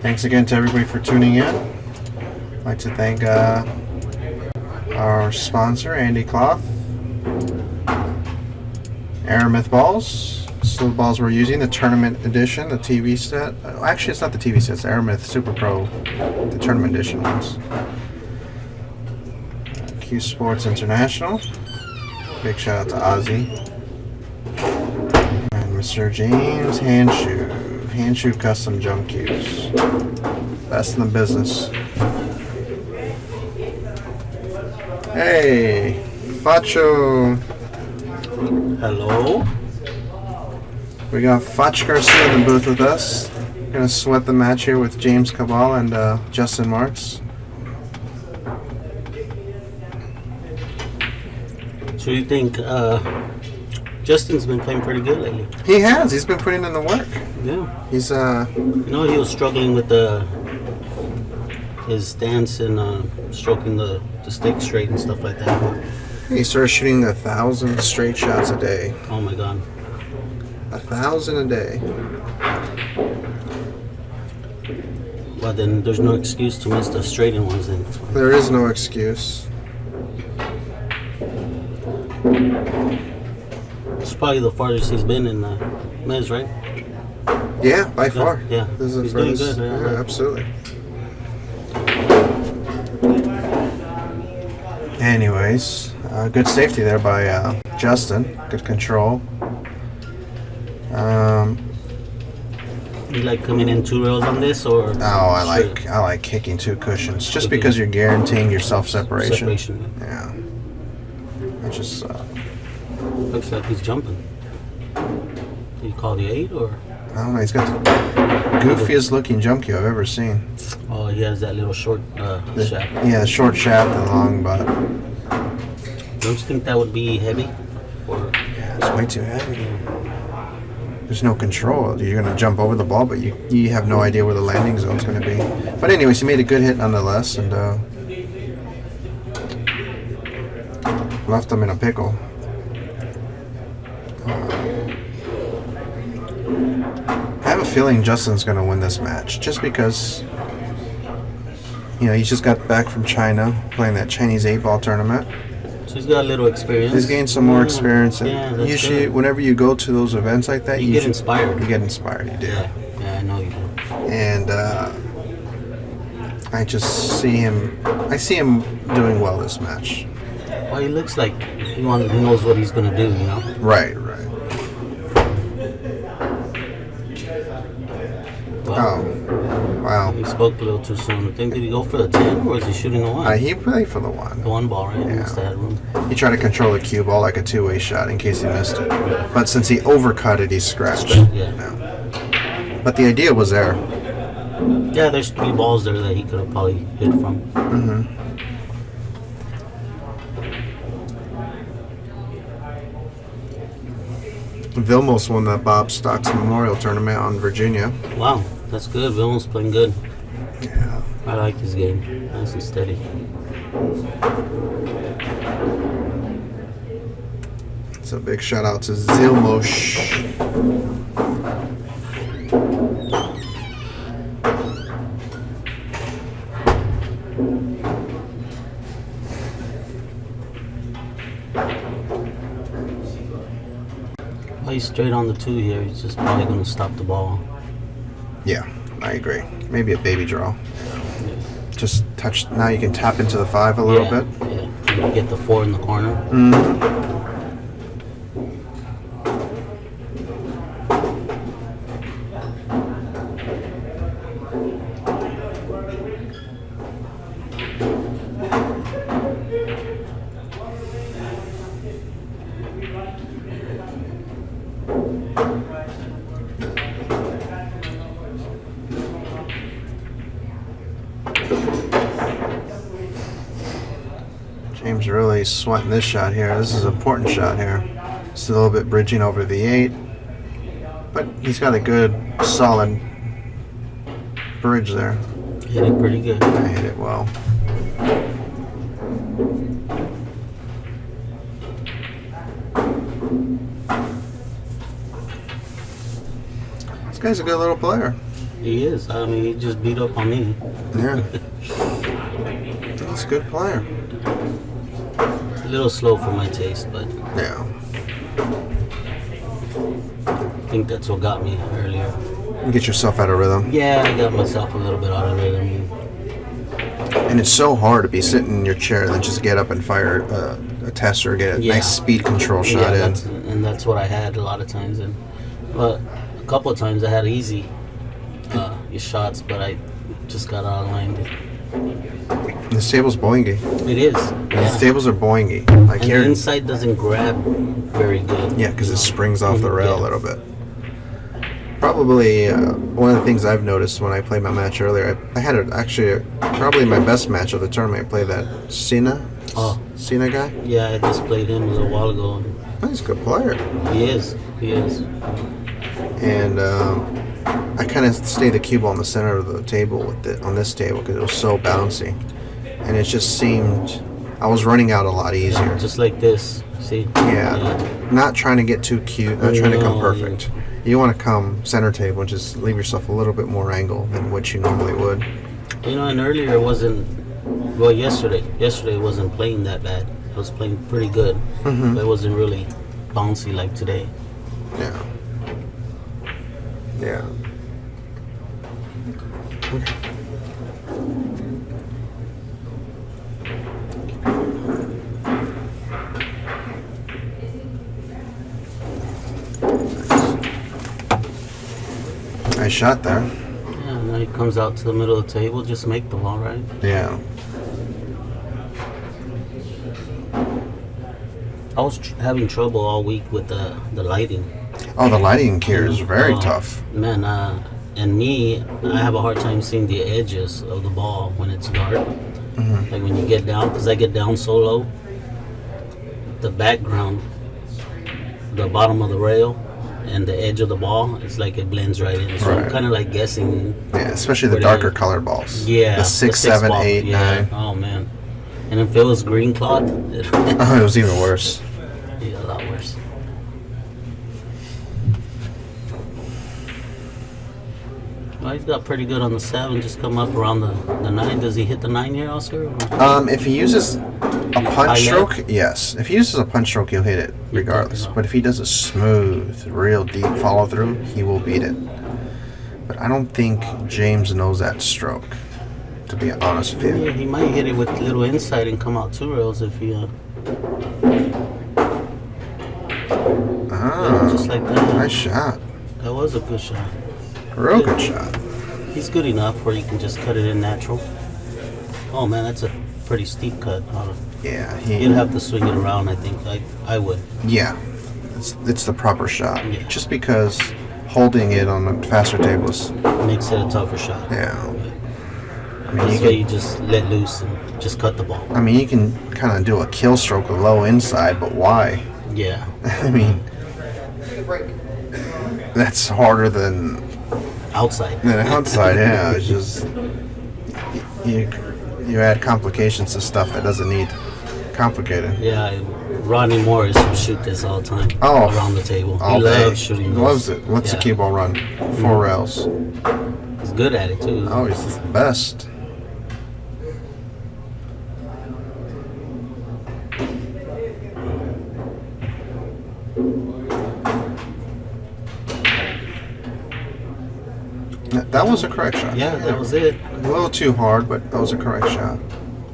Thanks again to everybody for tuning in. I'd like to thank our sponsor, Andy Cloth. Aramith balls. This is the balls we're using, the tournament edition, the TV set. Actually, it's not the TV set, it's Aramith Super Pro, the tournament edition ones. Q Sports International. Big shout out to Ozzy. And Mr. James Handshoe Custom Jump Cues. Best in the business. Hey, Facho. Hello. We got Fach Garcia in the booth with us. Gonna sweat the match here with James Cabal and Justin Marks. So you think Justin's been playing pretty good lately? He has. He's been putting in the work. Yeah. He's You know, he was struggling with his stance and stroking the stick straight and stuff like that. he started shooting 1,000 straight shots a day. Oh my God. 1,000 a day. Well, then there's no excuse to miss the straightened ones then. There is no excuse. It's probably the farthest he's been in MES, right? Yeah, by far. Yeah. This is He's the doing furthest. good. Yeah, absolutely. Anyways, good safety there by Justin. Good control. You like coming in 2 rails on this, or? I like kicking 2 cushions just because you're guaranteeing your self-separation. Yeah. I just Looks like he's jumping. Did you call the 8 or? I don't know. He's got the goofiest looking jump cue I've ever seen. Oh, he has that little short shaft. Yeah, the short shaft and long butt. Don't you think that would be heavy? Or Yeah, it's way too heavy. There's no control. You're gonna jump over the ball, but you have no idea where the landing zone's gonna be. But anyways, he made a good hit nonetheless, and left him in a pickle. I have a feeling Justin's gonna win this match, just because he's just got back from China playing that Chinese 8-ball tournament. so he's got a little experience. He's gained some more experience, and Yeah, that's usually good. whenever you go to those events like that, You get inspired. You get inspired, you do. Yeah, I know you do. And I just see him. I see him doing well this match. Well, he looks like he knows what he's gonna do. You know. Right. Wow. Oh, wow. He spoke a little too soon. I think, did he go for the 10 or is he shooting the 1? He played for the 1. The 1 ball, right? Yeah. Instead of room. He tried to control the cue ball like a 2-way shot in case he missed it. But since he overcut it, he scratched. Yeah. But the idea was there. Yeah, there's 3 balls there that he could have probably hit from. Mm-hmm. Vilmos won that Bob Stocks Memorial Tournament on Virginia. Wow, that's good. Villen's playing good. Yeah. I like his game. Nice and steady. It's a big shout out to Zilmosh. Well, he's straight on the 2 here. He's just probably going to stop the ball. Yeah, I agree. Maybe a baby draw. Yeah. Just touch. Now you can tap into the 5 a little bit. Yeah, maybe get the 4 in the corner. Mm-hmm. James really sweating this shot here. This is an important shot here. It's a little bit bridging over the 8, but he's got a good, solid bridge there. Hit it pretty good. I hit it well. This guy's a good little player. He is. I mean, he just beat up on me. Yeah. He's a good player. A little slow for my taste, but Yeah. I think that's what got me earlier. You get yourself out of rhythm. Yeah, I got myself a little bit out of rhythm. And it's so hard to be sitting in your chair and then just get up and fire a tester, get a Yeah. nice speed control shot in. That's what I had a lot of times. But a couple of times I had easy shots, but I just got out of line. This table's boingy. It is. These tables are boingy. Like And here, the inside doesn't grab very good. yeah, because it springs off the Mhm, rail a yeah. little bit. Probably one of the things I've noticed when I played my match earlier, I had probably my best match of the tournament. I played that Cena guy. Yeah, I just played him a little while ago. Oh, he's a good player. He is. And I kind of stayed the cube on the center of the table on this table because it was so bouncy, and it just seemed I was running out a lot easier. Just like this. See? Yeah, not trying to get too cute, not trying to come No, perfect. You want to come center table and just leave yourself a little bit more angle than what you normally would. And earlier it wasn't. Well, yesterday it wasn't playing that bad. It was playing pretty good, Mm-hmm. but it wasn't really bouncy like today. Yeah. Yeah. Nice shot there. Yeah, now he comes out to the middle of the table, just make the ball, right? Yeah. I was having trouble all week with the lighting. Oh, the lighting here is very Oh, tough. Man, and me, I have a hard time seeing the edges of the ball when it's dark. Mm-hmm. Like when you get down, because I get down so low, the background, the bottom of the rail, and the edge of the ball, it's like it blends right in. So I'm Right. kind of like guessing. Yeah, especially the Where darker they- color balls. Yeah. The 6, 7, ball. 8, Yeah. 9. Oh, man. And if it was green cloth, it'd Oh, it was even worse. be a lot worse. Well, he's got pretty good on the 7, just come up around the 9. Does he hit the 9 here, Oscar? If he uses a punch stroke, yes. If he uses a punch stroke, he'll hit it regardless. Yeah. But if he does a smooth, real deep follow through, he will beat it. But I don't think James knows that stroke, to be honest with you. Yeah, he might hit it with a little inside and come out 2 rails if he... Ah, just like that. nice shot. That was a good shot. Real good shot. He's good enough where you can just cut it in natural. Oh man, that's a pretty steep cut. Yeah, You'd have to swing it around, I think. I would. yeah. It's the proper shot. Yeah. Just because holding it on a faster table is, Makes it a tougher shot. yeah. I mean, This way you just let loose and just cut the ball. you can kind of do a kill stroke with low inside, but why? Yeah. I mean, that's harder than Outside. outside. Yeah, it's just you add complications to stuff that doesn't need complicated. Yeah, Rodney Morris would shoot this all the time Oh, around the table. all He day. loves shooting those. Loves it. What's the Yeah. cue ball run? 4 rails. He's good at it too. Oh, he's the best. That was a correct shot. Yeah, that was it. A little too hard, but that was a correct shot.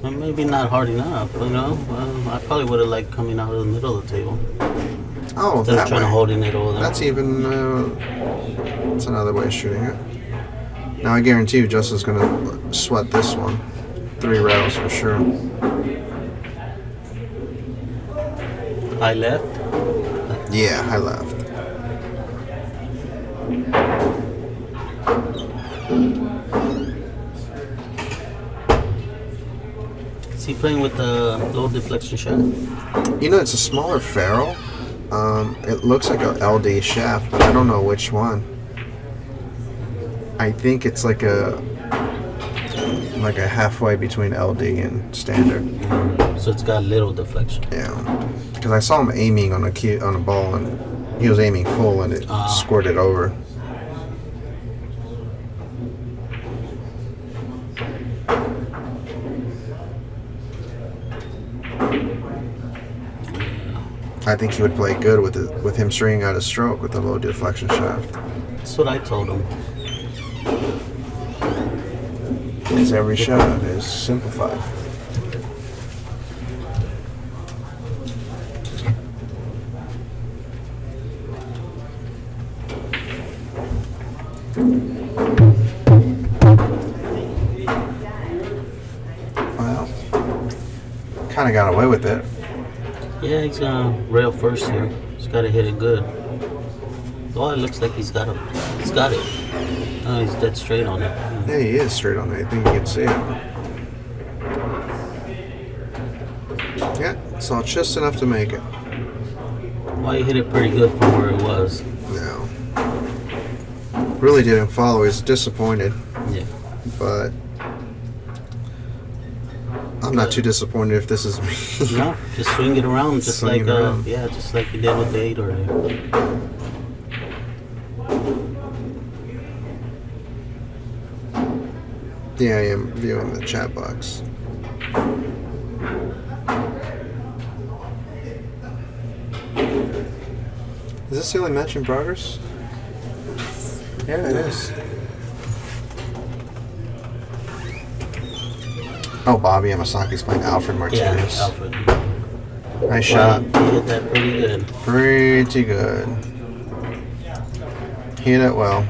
Well, maybe not hard enough, I probably would have liked coming out of the middle of the table Oh, instead that of trying to way. holding it over there. That's even. That's another way of shooting it. Now I guarantee you, Justin's gonna sweat this one. 3 rails for sure. High left. Yeah, I left. Is he playing with the low deflection shot? You know, it's a smaller ferrule. It looks like a LD shaft, but I don't know which one. I think it's like a halfway between LD and standard. So it's got little deflection. Yeah, because I saw him aiming on a ball, and he was aiming full, and it squirted over. I think he would play good with him stringing out a stroke with a low deflection shaft. That's what I told him. Because every shot is simplified. Well, kind of got away with it. Yeah, he's gonna rail first here. He's got to hit it good. Oh, it looks like he's got it. He's got it. Oh, he's dead straight on it. Yeah, he is straight on it. I think you can see it. Yeah, so just enough to make it. Well, he hit it pretty good from where it was. No. Really didn't follow. He's disappointed. Yeah. But I'm not too disappointed if this is me. No, just swing it around, just Swing like it around. yeah, just like you did with the 8 earlier. Yeah, I am viewing the chat box. Is this the only match in progress? Yeah, it is. Oh, Bobby Yamasaki's playing Alfred Martinez. Yeah, Alfred. Nice shot. He hit that pretty good. Pretty good. Hit it well.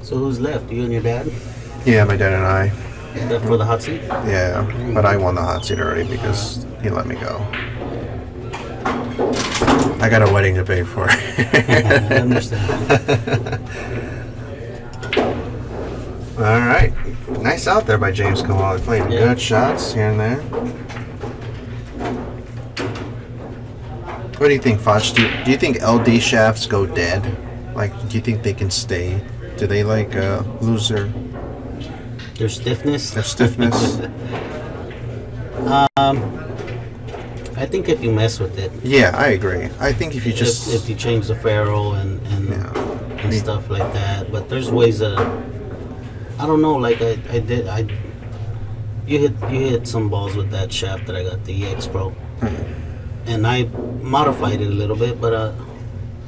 So who's left? You and your dad? Yeah, my dad and I. Left for the hot seat? Yeah, but I won the hot seat already because he let me go. I got a wedding to pay for. I understand. All right. Nice out there by James Cabal. He played Yeah. good shots here and there. What do you think, Foch? Do you think LD shafts go dead? Like, do you think they can stay? Do they, like, lose their Their stiffness? stiffness? I think if you mess with it, Yeah, I agree. I think if you just... if you change the ferrule and yeah. stuff like that, but there's ways that I don't know. Like you hit some balls with that shaft that I got, the EX Pro, and I modified it a little bit, but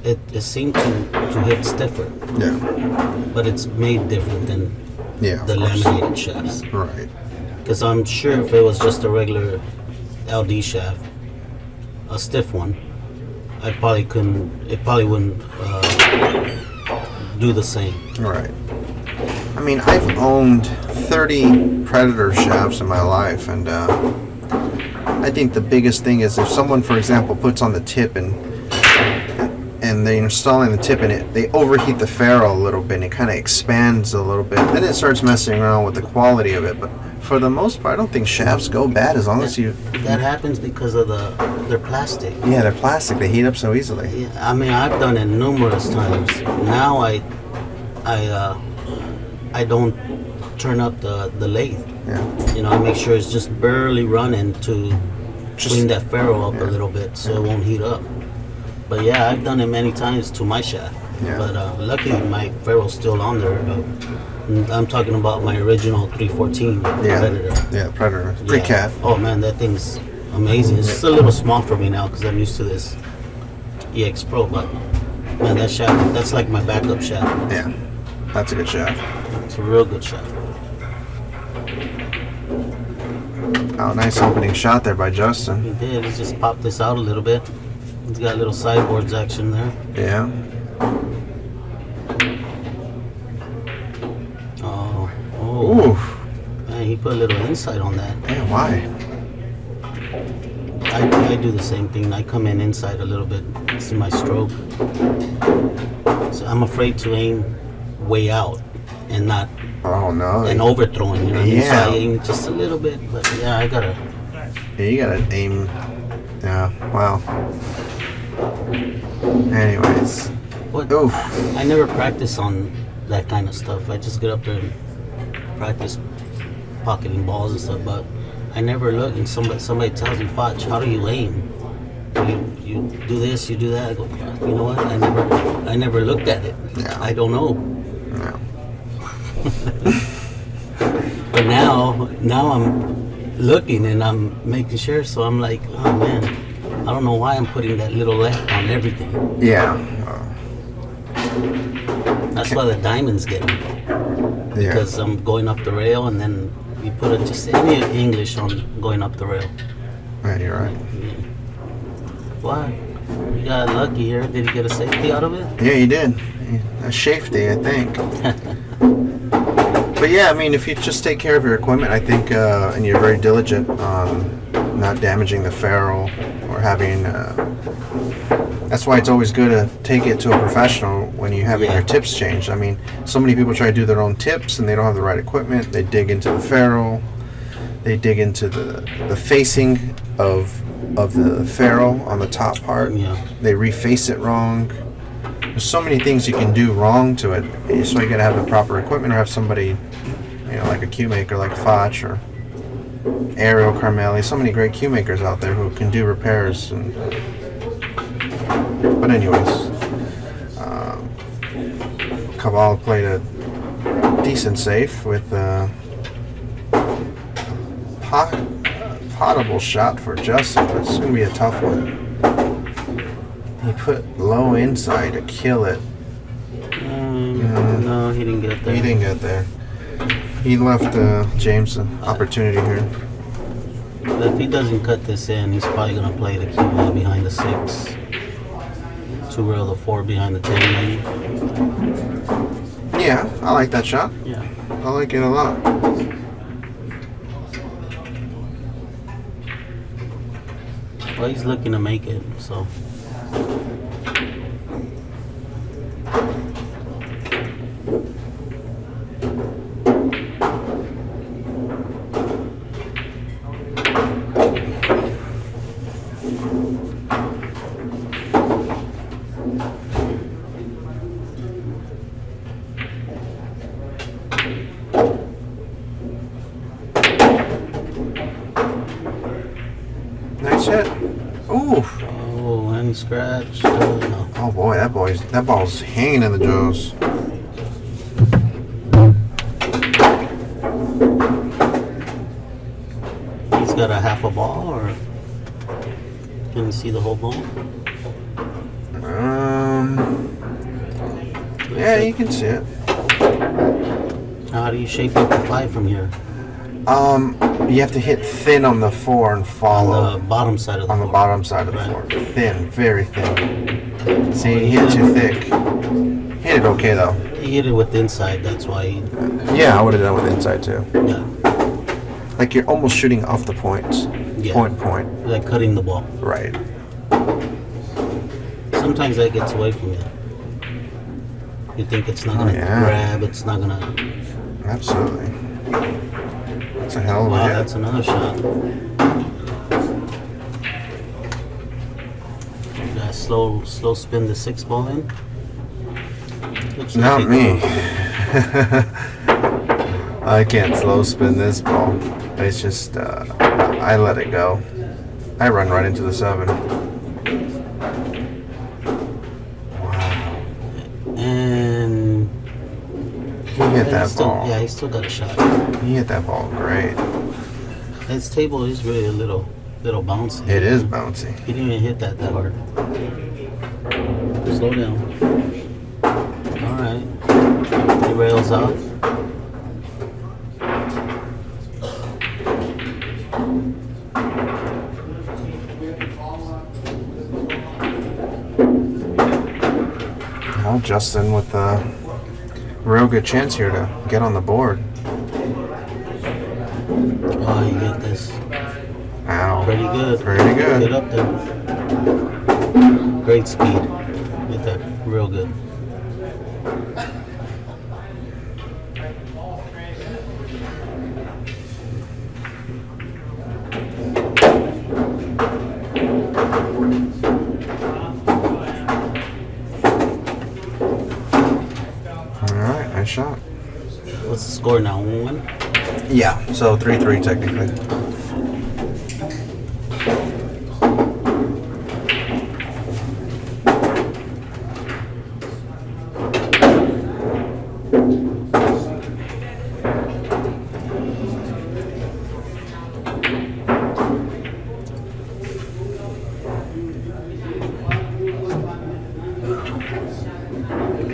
it seemed to hit stiffer, Yeah. but it's made different than Yeah, of the course. laminated shafts. Right. Because I'm sure if it was just a regular LD shaft, a stiff one, it probably wouldn't do the same. Right. I mean, I've owned 30 Predator shafts in my life, and I think the biggest thing is if someone, for example, puts on the tip and they're installing the tip in it, they overheat the ferrule a little bit and it kind of expands a little bit. Then it starts messing around with the quality of it. But for the most part, I don't think shafts go bad as long as you... That happens because of their plastic. Yeah, they're plastic. They heat up so easily. Yeah, I mean, I've done it numerous times. Now I don't turn up the lathe. Yeah. You know, I make sure it's just barely running to clean that ferrule up a little bit so it won't heat up. But yeah, I've done it many times to my shaft. Yeah. But luckily my ferrule's still on there. I'm talking about my original 314 Yeah. Predator. Yeah, Predator. Yeah. Pre-cat. Oh man, that thing's amazing. It's just a little small for me now because I'm used to this EX Pro, but man, that shaft, that's like my backup shaft. Yeah. That's a good shaft. It's a real good shaft. Oh, nice opening shot there by Justin. He did. He just popped this out a little bit. He's got a little sideboards action there. Yeah. Oh, Ooh. man, he put a little insight on that. Yeah, why? I do the same thing. I come in inside a little bit. It's my stroke. So I'm afraid to aim way out and not Oh, no. and overthrowing. You know what I mean? So Yeah. I aim just a little bit, but yeah, I gotta. Yeah, you gotta aim. Yeah, wow. Anyways. What? Oof. I never practice on that kind of stuff. I just get up there and practice pocketing balls and stuff, but I never look. And somebody tells me, "Fotch, how do you aim? You do this, you do that." I go, "You know what? I never looked at it. Yeah. I don't know." Yeah. But now I'm looking and I'm making sure. So I'm like, oh man, I don't know why I'm putting that little left on everything. Yeah. That's why the diamonds get me. Yeah. Because I'm going up the rail, and then you put it just any English on going up the rail. Yeah, you're right. Yeah. Why? You got lucky here. Did you get a safety out of it? Yeah, you did. A safety, I think. But yeah, I mean, if you just take care of your equipment, I think, and you're very diligent on not damaging the ferrule or having. That's why it's always good to take it to a professional when you're having your tips changed. I mean, so many people try to do their own tips and they don't have the right equipment. They dig into the ferrule. They dig into the facing of the ferrule on the top part. Yeah. They reface it wrong. There's so many things you can do wrong to it. So you gotta have the proper equipment or have somebody, like a cue maker like Fotch or Ariel Carmelli. So many great cue makers out there who can do repairs. But anyways, Cabal played a decent safe with potable shot for Justin, but it's going to be a tough one. He put low inside to kill it. No, he didn't get there. He didn't get there. He left James an opportunity here. If he doesn't cut this in, he's probably going to play the cue ball behind the 6. 2 rail the 4 behind the 10 maybe. Yeah, I like that shot. Yeah. I like it a lot. Well, he's looking to make it, so. Nice hit. Ooh. Oh, and he scratched. No. Oh boy, that ball's hanging in the jaws. He's got a half a ball, or can you see the whole ball? Yeah, you can see it. How do you shape up the 5 from here? You have to hit thin on the 4 and follow. On the bottom side of the On the 4. bottom side of the Right. 4. Thin, very thin. See, he hit it too thick. Hit it okay though. He hit it with the inside, that's why he, Yeah, I would have done with inside too. yeah, Like you're almost shooting off the points. Yeah. Point. like cutting the ball. Right. Sometimes that gets away from you. You think it's not gonna grab, it's not gonna. Absolutely. That's a hell of a Wow, hit. that's another shot. You gotta slow spin the 6 ball in. Looks Not like me. I can't slow spin this ball. It's just, I let it go. I run right into the 7. Wow. And He hit that ball. Yeah, he still got a shot. He hit that ball great. His table is really a little bouncy. It is bouncy. He didn't even hit that hard. Slow down. All right. 3 rails out. Well, Justin with a real good chance here to get on the board. Oh, you get this. Ow. Pretty good. Pretty good. Get up there. Great speed. Get that real good. All right, nice shot. What's the score now? 1-1? Yeah, so 3-3 technically.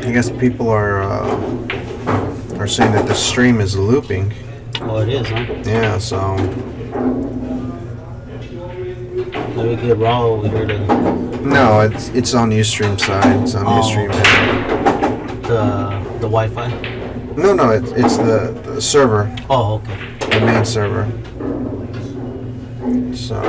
I guess people are saying that the stream is looping. Oh, it is, huh? Yeah, so Let me get raw over here to no, it's on Ustream side. It's on Ustream. the Wi-Fi. No, it's the server, Oh, okay. the main server. So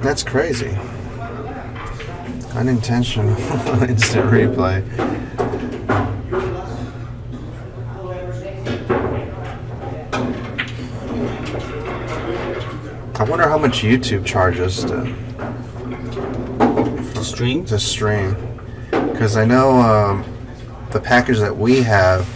that's crazy. Unintentional instant replay. I wonder how much YouTube charges Stream? to stream. Because I know the package that we have,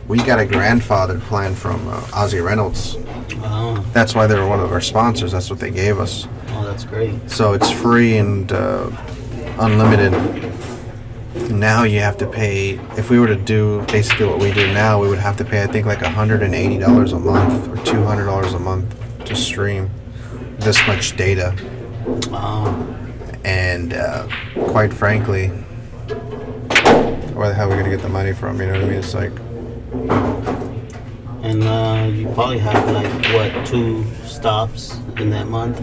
we got a grandfathered plan from Ozzy Reynolds. Oh, That's why they were one of our sponsors. That's what they gave us. oh, that's great. So it's free and unlimited. Now you have to pay. If we were to do basically what we do now, we would have to pay, I think, like $180 a month or $200 a month to stream this much data. And quite frankly, where the hell are we gonna get the money from? You know what I mean? It's like, And you probably have like what, 2 stops in that month?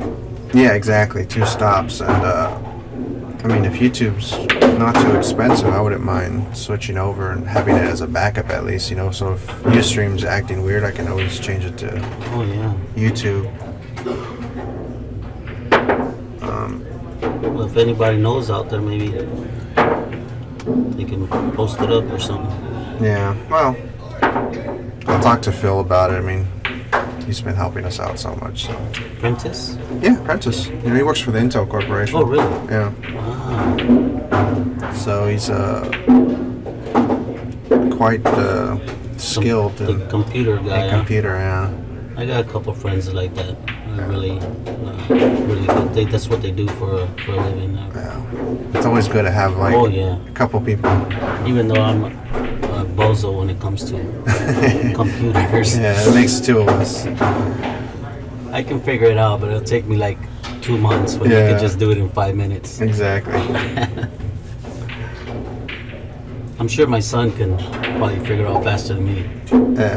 yeah, exactly, 2 stops. And I mean, if YouTube's not too expensive, I wouldn't mind switching over and having it as a backup at least, you know. So if Ustream's acting weird, I can always change it to Oh yeah. YouTube. Well, if anybody knows out there, maybe they can post it up or something. Yeah, well, I'll talk to Phil about it. I mean, he's been helping us out so much. So. Prentice? Yeah, Prentice. You know, he works for the Intel Corporation. Oh, really? Yeah. Wow. So he's quite skilled The in computer guy. huh? computer. Yeah. I got a couple friends like that. Really good. That's what they do for a living. Yeah. It's always good to have like Oh yeah. a couple people. Even though I'm a bozo when it comes to computers. Yeah, it makes 2 of us. I can figure it out, but it'll take me like 2 months when you Yeah. can just do it in 5 minutes. Exactly. I'm sure my son can probably figure it out faster than me.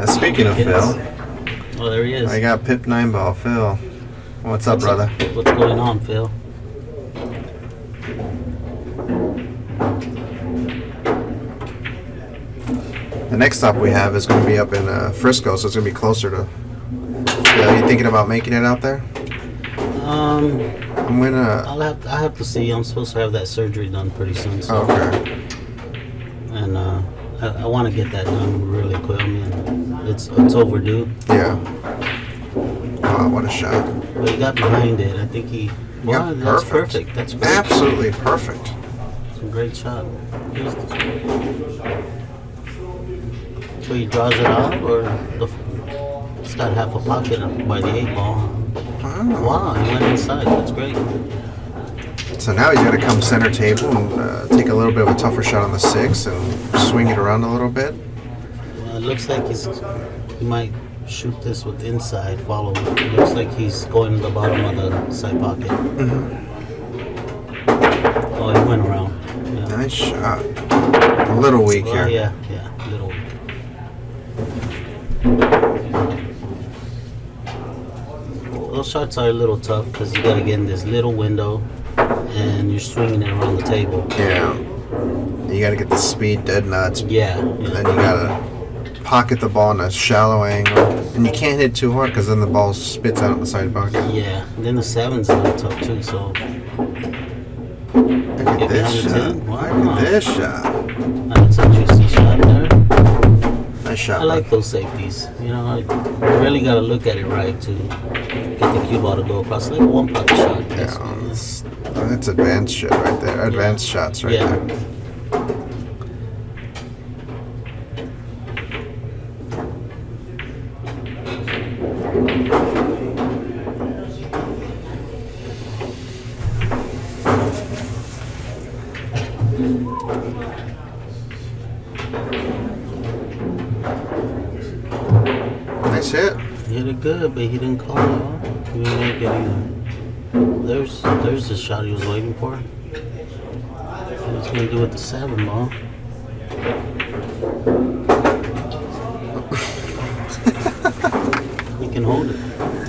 Speaking of Yes. Phil, Oh, there he is. I got Pip 9 Ball. Phil, what's up, brother? What's going on, Phil? The next stop we have is going to be up in Frisco, so it's going to be closer to. Are you thinking about making it out there? I'm gonna. I have to see. I'm supposed to have that surgery done pretty soon. So. Okay. And I want to get that done really quick. I mean, it's overdue. Yeah. Wow, what a shot! But he got behind it. I think he. Wow, Yeah, that's perfect. perfect. That's great. Absolutely perfect. It's a great shot. So he draws it out, or it's got half a pocket by the 8 ball. Wow. Wow, he went inside. That's great. So now he's got to come center table and take a little bit of a tougher shot on the 6 and swing it around a little bit. Well, it looks like he might shoot this with inside follow. It looks like he's going to the bottom of the side pocket. Mm-hmm. Oh, he went around. Yeah. Nice shot. A little weak Well, here. yeah, little weak. Those shots are a little tough because you got to get in this little window and you're swinging it around the table. Yeah. You got to get the speed dead nuts. Yeah. And then you got to pocket the ball in a shallow angle. And you can't hit too hard because then the ball spits out the side pocket. Yeah. And then the 7's a little tough too, so. Look at Get this behind the shot. tin. Look Wow. at this shot. That's a juicy shot there. Nice shot. I like those safeties. You know, you really got to look at it right to get the cue ball to go across. Like a one-putt shot. That's advanced shit right there. Advanced shots right there. Nice hit. He hit it good, but he didn't call it off. He didn't make it either. There's the shot he was waiting for. What he's gonna do with the 7 ball? He can hold it.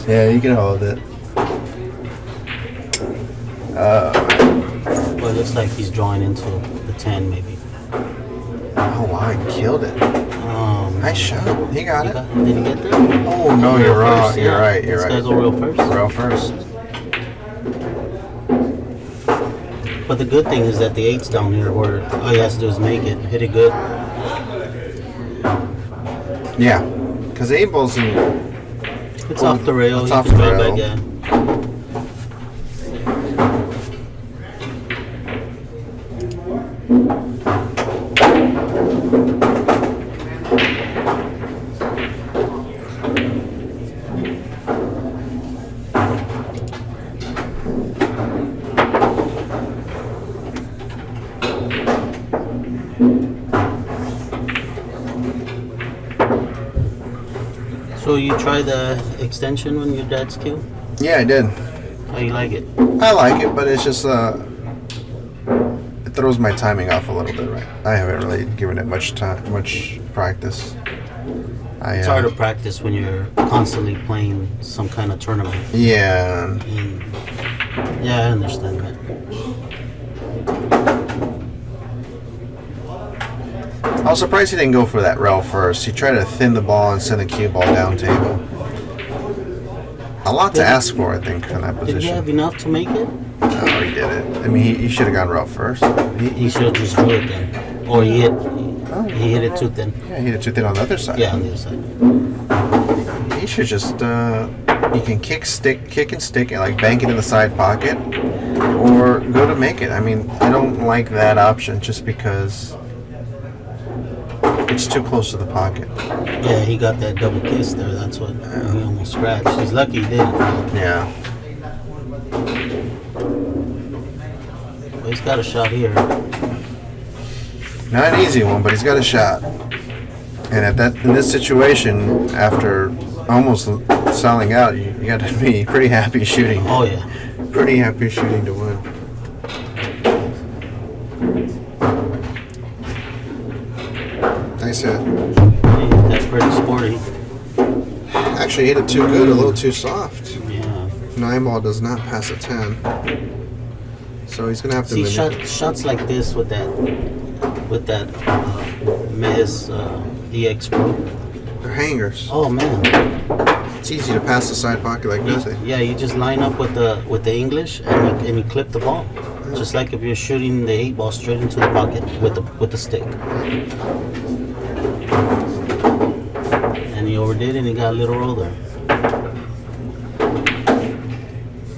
Yeah, you can hold it. Well, it looks like he's drawing into the 10 maybe. Oh, wow, he killed it. Nice shot. He got it. Did he get there? Oh, no, you're wrong. First, You're yeah. right. You're This right. guy go real first. Real first. But the good thing is that the 8's down here where all he has to do is make it. Hit it good. Yeah. Because 8 ball's in. It's off the rail. It's He off can the drive rail. back, yeah. So you try the extension when your dad's killed? Yeah, I did. How you like it? I like it, but it's just it throws my timing off a little bit, right? I haven't really given it much time, much practice. It's hard to practice when you're constantly playing some kind of tournament. Yeah. And yeah, I understand that. I was surprised he didn't go for that rail first. He tried to thin the ball and send the cue ball down table. A lot to ask for, I think, in that position. Did he have enough to make it? No, he didn't. I mean, he should have gone rail first. He should have just drew it then. Or he hit it too thin. Yeah, he hit it too thin on the other side. Yeah, on the other side. He should just, you can kick and stick and like bank it in the side pocket or go to make it. I mean, I don't like that option just because it's too close to the pocket. Yeah, he got that double kiss there. That's what he almost scratched. He's lucky he did it. Yeah. But he's got a shot here. Not an easy one, but he's got a shot. And in this situation, after almost selling out, you got to be pretty happy shooting. Oh, yeah. Pretty happy shooting to win. Nice hit. That's pretty sporty. Actually, hit it too good, a little too soft. Yeah. 9 ball does not pass a 10. So he's gonna have to. See, shots like this with that MESA EX Pro. They're hangers. Oh man. It's easy to pass the side pocket like this. Yeah, you just line up with the English and you clip the ball, just like if you're shooting the 8 ball straight into the pocket with the stick. And he overdid it and he got a little roll there.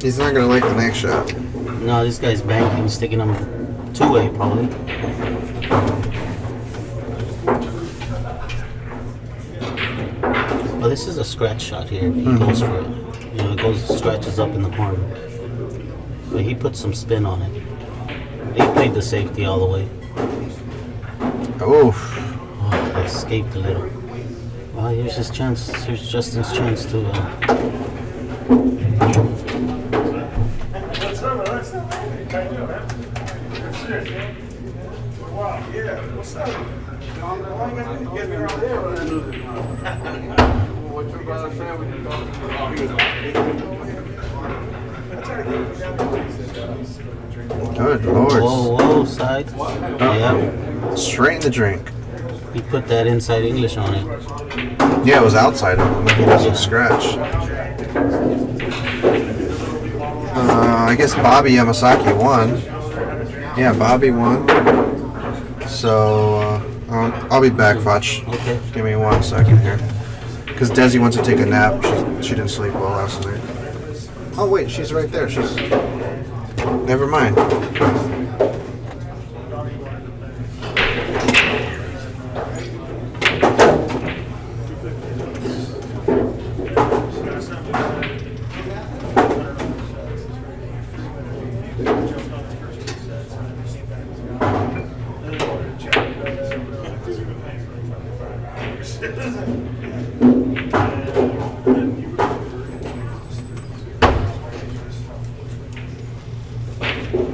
He's not gonna like the next shot. No, this guy's banking, sticking him 2-way probably. Well, this is a scratch shot here. He goes for it. You know, it scratches up in the corner. But he put some spin on it. He played the safety all the way. Oof. Oh, they escaped a little. Well, here's his chance. Here's Justin's chance to. What's up? What your brother said when you Good lord. Whoa, side. Yeah. Straight in the drink. He put that inside English on it. Yeah, it was outside. He doesn't scratch. I guess Bobby Yamasaki won. Yeah, Bobby won. So I'll be back, Fudge. Okay. Give me 1 second here. Because Desi wants to take a nap. She didn't sleep well last night. Oh wait, she's right there. She's. Never mind.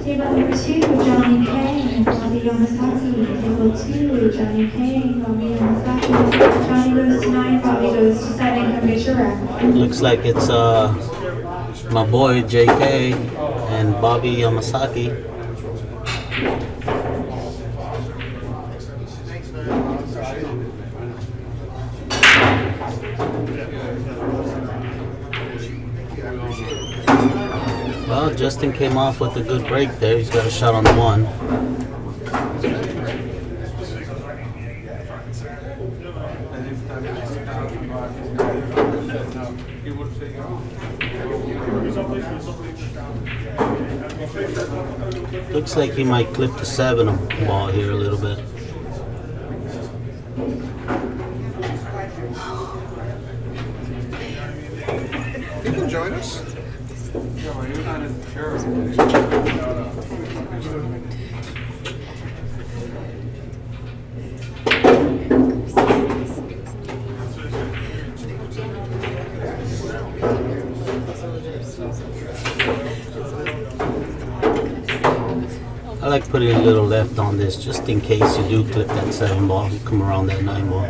Table number 2, Johnny K and Bobby Yamasaki. Table 2, Johnny K and Bobby Yamasaki. Johnny goes to 9, Bobby goes to 7. Come get your rack. Looks like it's my boy JK and Bobby Yamasaki. Well, Justin came off with a good break there. He's got a shot on the 1. Looks like he might clip the 7 ball here a little bit. You can join us. I like putting a little left on this just in case you do clip that 7 ball. You come around that 9 ball.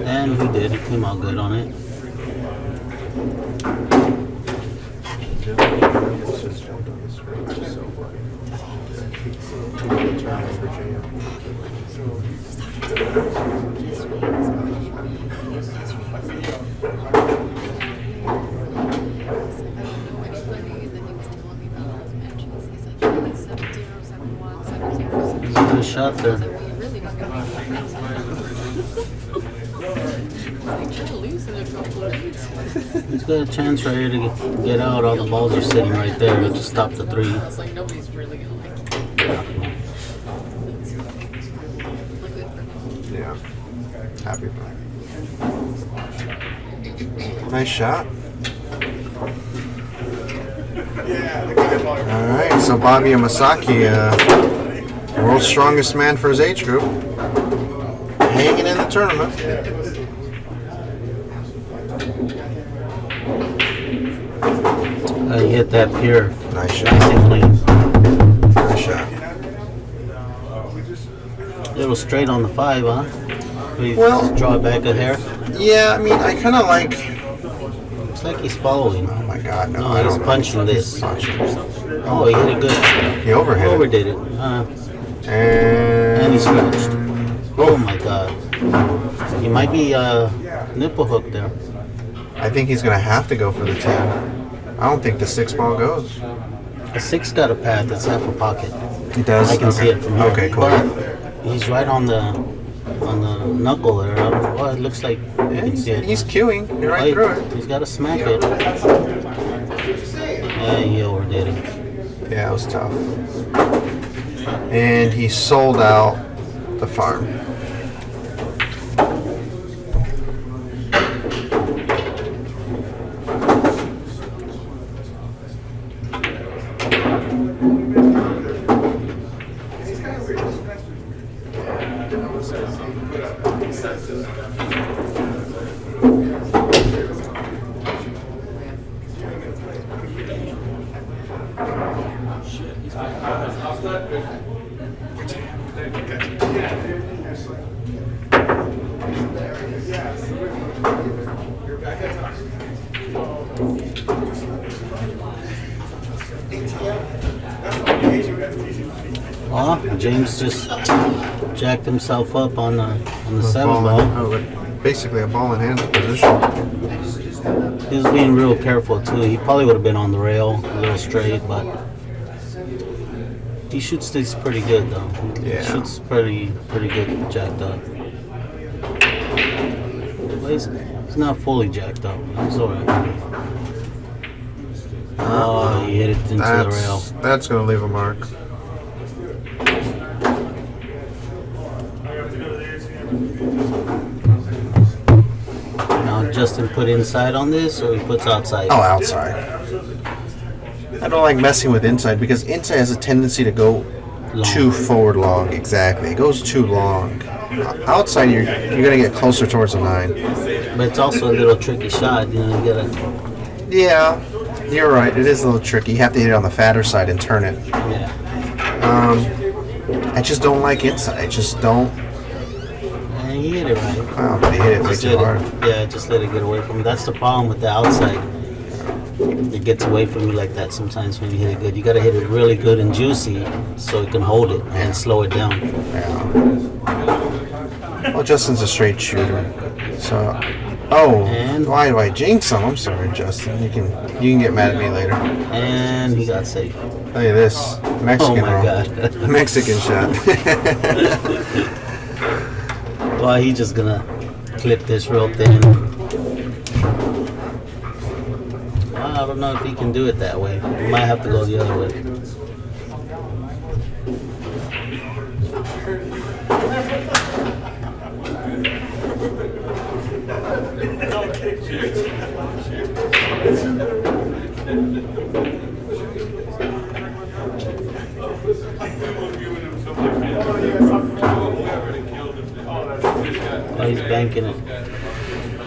And he did. He came out good on it. Good shot there. He's got a chance right here to get out. All the balls are sitting right there. He just stopped the 3. It's like nobody's really gonna like it. Yeah. Happy for him. Nice shot. Alright, so Bobby Yamasaki, world's strongest man for his age group, hanging in the tournament. He hit that pier. Nice shot. Nice and clean. Nice shot. Little straight on the 5, huh? Please Well- draw it back a hair. Yeah, I mean, I kind of like. Looks like he's following. Oh my God, no! No, I he's don't know. punching this. He's punching. Oh, he hit it good. He overhit it. Overdid it. And he scratched. Oh my God. He might be nipple hooked there. I think he's gonna have to go for the 10. I don't think the 6 ball goes. A 6 got a pad that's half a pocket. He does. I can see it from here. Okay, cool. But he's right on the knuckle there. I don't know. Well, it looks like you Yeah, can see it. he's queuing. You're right through it. He's got to smack it. Yeah, he overdid it. Yeah, it was tough. And he sold out the farm. Well, James just jacked himself up on the 7 Ball ball. basically a ball in hand position. He was being real careful too. He probably would have been on the rail a little straight, but He shoots these pretty good though. Yeah. He shoots pretty good jacked up. But he's not fully jacked up. He's alright. Oh, he hit it into the rail. That's gonna leave a mark. Now Justin put inside on this, or he puts outside? Oh, outside. I don't like messing with inside because inside has a tendency to go Long. too forward long. Exactly, it goes too long. Outside, you're gonna get closer towards the 9. But it's also a little tricky shot. You know, you gotta. Yeah, you're right. It is a little tricky. You have to hit it on the fatter side and turn it. Yeah. I just don't like inside. I just don't. And he hit it right. Wow, but he hit it way Just too let hard. just let it get away from him. That's the problem with the outside. It gets away from you like that sometimes when you hit it good. You gotta hit it really good and juicy so it can hold it and slow it down. Yeah. Well, Justin's a straight shooter, so. Oh, And- why do I jinx him? I'm sorry, Justin. You can get mad at me later. And he got safe. Look at this Mexican Oh my roll. God. Mexican shot. Well, he's just gonna clip this real thin. Well, I don't know if he can do it that way. He might have to go the other way. Oh, he's banking it.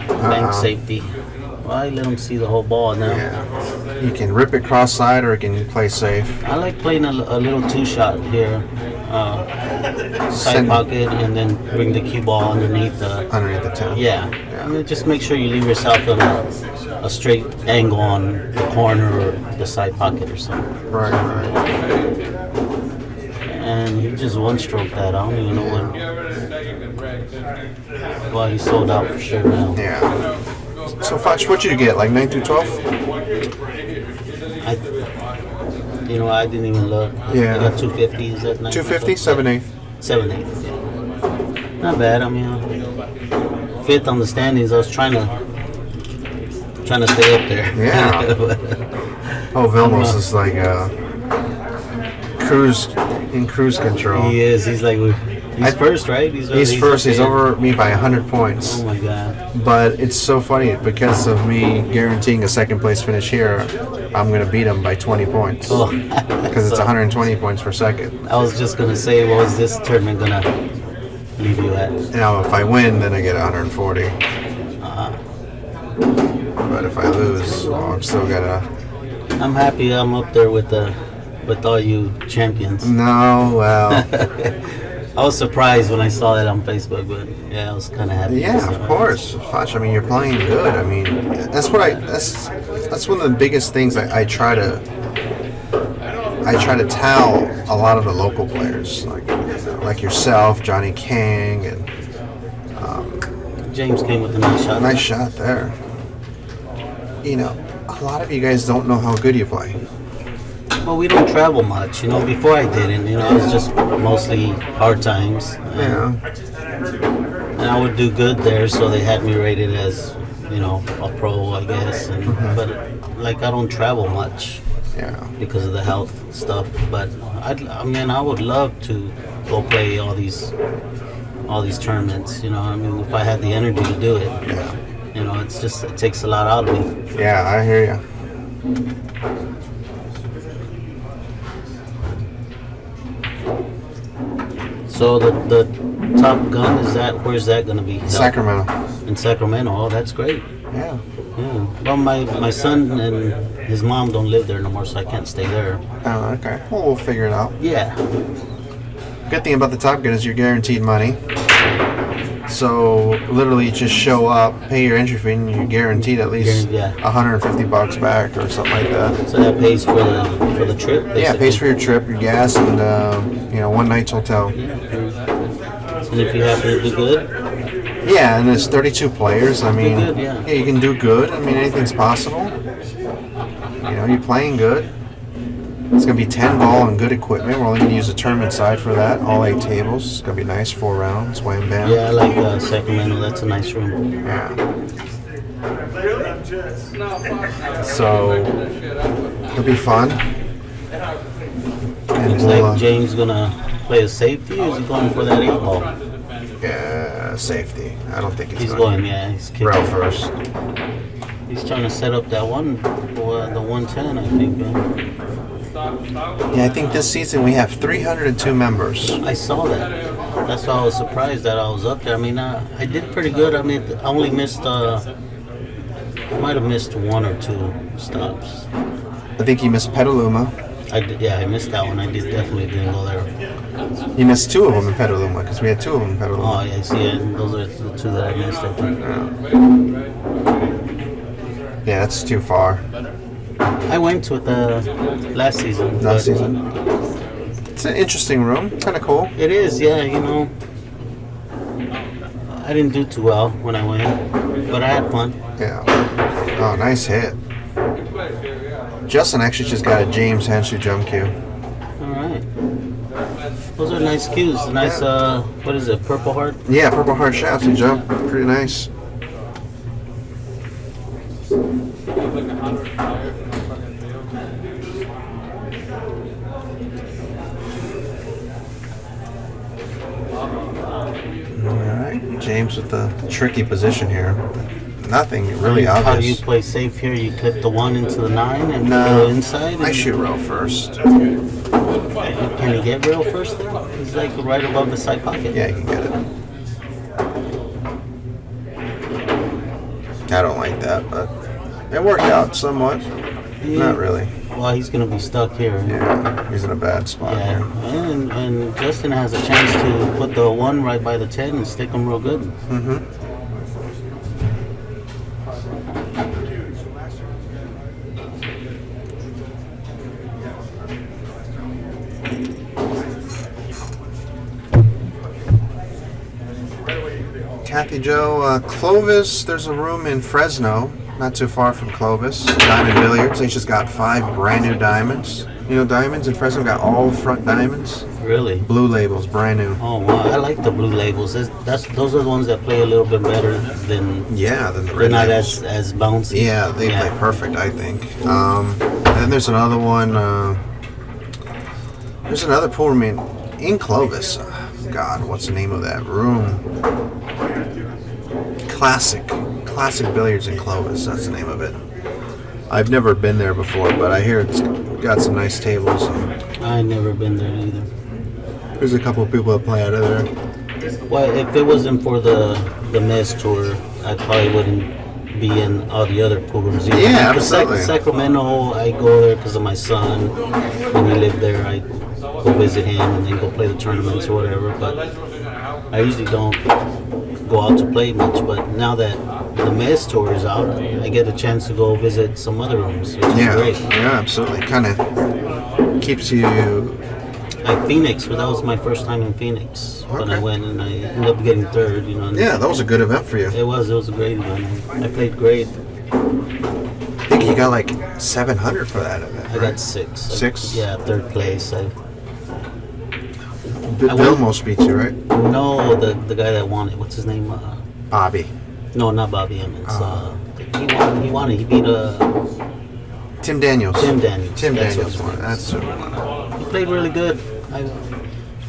Bank safety. Well, I let him see the whole ball now. Yeah. You can rip it cross side or you can play safe. I like playing a little two shot here. Side Send- pocket and then bring the cue ball underneath the. Underneath the 10. Yeah. I mean, just make sure you leave yourself on a straight angle on the corner or the side pocket or something. Right, right. And he just one stroke that. I don't even know what. Well, he sold out for sure now. Yeah. So, Foch, what'd you get? Like 9 through 12? I didn't even look. Yeah. I got 250. Is that 250, 7-8. 7-8. Yeah. Not bad. I mean, fifth on the standings. I was trying to stay up there. Yeah. Oh, Vilmos is like cruise control. He is. He's like, he's first, right? He's first. He's over me by 100 points. Oh my God. But it's so funny because of me guaranteeing a second place finish here, I'm gonna beat him by 20 points Oh. because it's 120 points for second. I was just gonna say, what was this tournament gonna leave you at? Now, if I win, then I get 140. But if I lose, well, I'm still gonna. I'm happy. I'm up there with all you champions. No, well, I was surprised when I saw that on Facebook, but yeah, I was kind of happy. yeah, of course, Foch. I mean, you're playing good. I mean, that's one of the biggest things I try to tell a lot of the local players, like yourself, Johnny King, and James came with a nice shot. nice shot there. You know, a lot of you guys don't know how good you play. Well, we don't travel much. Before I didn't. It was just mostly hard times. Yeah. And I would do good there, so they had me rated as, a pro, I guess. But I don't travel much Yeah. because of the health stuff. But I would love to go play all these tournaments. If I had the energy to do it. Yeah. It takes a lot out of me. Yeah, I hear you. So the Top Gun, where's that going to be held? Sacramento. In Sacramento. Oh, that's great. Yeah. Yeah. Well, my son and his mom don't live there no more, so I can't stay there. Oh, okay. Well, we'll figure it out. Yeah. Good thing about the Top Gun is you're guaranteed money. So literally, you just show up, pay your entry fee, and you're guaranteed at least Yeah. $150 back or something like that. So that pays for the trip. Basically. Yeah, it pays for your trip, your gas, and one night's hotel. Yeah. And if you happen to do good, Yeah, and there's 32 players. I mean, good, yeah. you can do good. I mean, anything's possible. You're playing good. It's gonna be 10 ball and good equipment. We're only gonna use the tournament side for that. All 8 tables. It's gonna be nice, 4 rounds, wham bam. Yeah, I like Sacramento. That's a nice room. Yeah. So it'll be fun. And Looks we'll, like James gonna play a safety, or is he going for that 8 ball? safety. I don't think He's going, yeah, he's kicking. rail first. He's trying to set up that one for the 110, I think. Yeah, I think this season we have 302 members. I saw that. That's why I was surprised that I was up there. I mean, I did pretty good. I mean, I only missed, I might have missed 1 or 2 stops. I think you missed Petaluma. I missed that one. I definitely didn't go there. You missed 2 of them in Petaluma because we had 2 of them in Petaluma. Oh, yeah, I see. And those are the 2 that I missed, I think. Yeah, that's too far. I went to it last season. Last but season. It's an interesting room. Kind of cool. It is, yeah, you know. I didn't do too well when I went, but I had fun. Yeah. Oh, nice hit. Justin actually just got a James Henshu jump cue. All right. Those are nice cues. Nice, what is it, Purple Heart? Yeah, Purple Heart shafts. He jumped pretty nice. Alright, James with the tricky position here. Nothing really How do you obvious. play safe here? You clip the 1 into the 9 and No, go inside? I and- shoot rail first. Can you get rail first there? He's like right above the side pocket. Yeah, you can get it. I don't like that, but it worked out somewhat. Not really. Well, he's going to be stuck here. Yeah, he's in a bad spot Yeah, here. and Justin has a chance to put the 1 right by the 10 and stick him real good. Mm-hmm. Kathy Joe, Clovis, there's a room in Fresno, not too far from Clovis. Diamond Billiards, they just got 5 brand new diamonds. You know, diamonds in Fresno got all front diamonds. Really? Blue labels, brand new. Oh wow! I like the blue labels. Those are the ones that play a little bit better than. Yeah, than the They're red not labels. as bouncy. Yeah, they play perfect, I think. And then there's another one. There's another pool room in Clovis. God, what's the name of that room? Classic Billiards in Clovis. That's the name of it. I've never been there before, but I hear it's got some nice tables. And I never been there either. there's a couple of people that play out of there. Well, if it wasn't for the MES tour, I probably wouldn't be in all the other pool rooms either. Yeah, Because absolutely. Sacramento, I go there because of my son. When he lived there, I go visit him and then go play the tournaments or whatever. But I usually don't go out to play much. But now that the MES tour is out, I get a chance to go visit some other rooms, which is Yeah, great. yeah, absolutely. Kind of keeps you. Like Phoenix, well, that was my first time in Phoenix when I Okay. went, and I ended up getting 3rd. You know. And Yeah, that was a good event for you. It was a great event. I played great. I think you got like 700 for that event. I got 6. 6? Yeah, 3rd place. Bill almost beat you, right? No, the guy that won it. What's his name? Bobby. No, not Bobby Emmons. He won it. He beat Tim Daniels. Tim Daniels. Tim That's Daniels what won. his name That's who won. He played really good.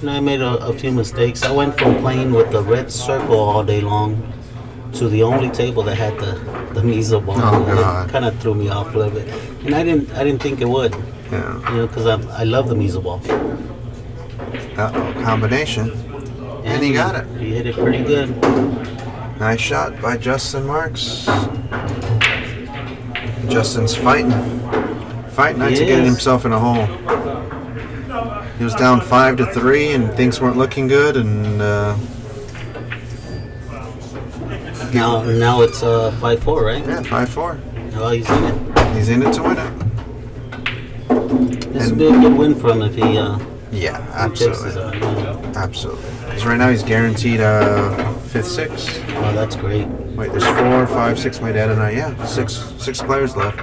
I made a few mistakes. I went from playing with the red circle all day long to the only table that had the MESA ball. Oh, God. It kind of threw me off a little bit, and I didn't think it would. Yeah. You know, because I love the MESA ball. Uh-oh, combination. And he got it. He hit it pretty good. Nice shot by Justin Marks. Justin's fighting not He to get is. himself in a hole. He was down 5-3, and things weren't looking good. And Now it's 5-4, right? yeah, 5-4. Well, he's in it. He's in it to win it. This would be a good win for him if he Yeah, takes his absolutely, absolutely. Because right now he's guaranteed 5th, 6th. Oh, that's great. Wait, there's 4, 5, 6. My dad and I. Yeah, six players left.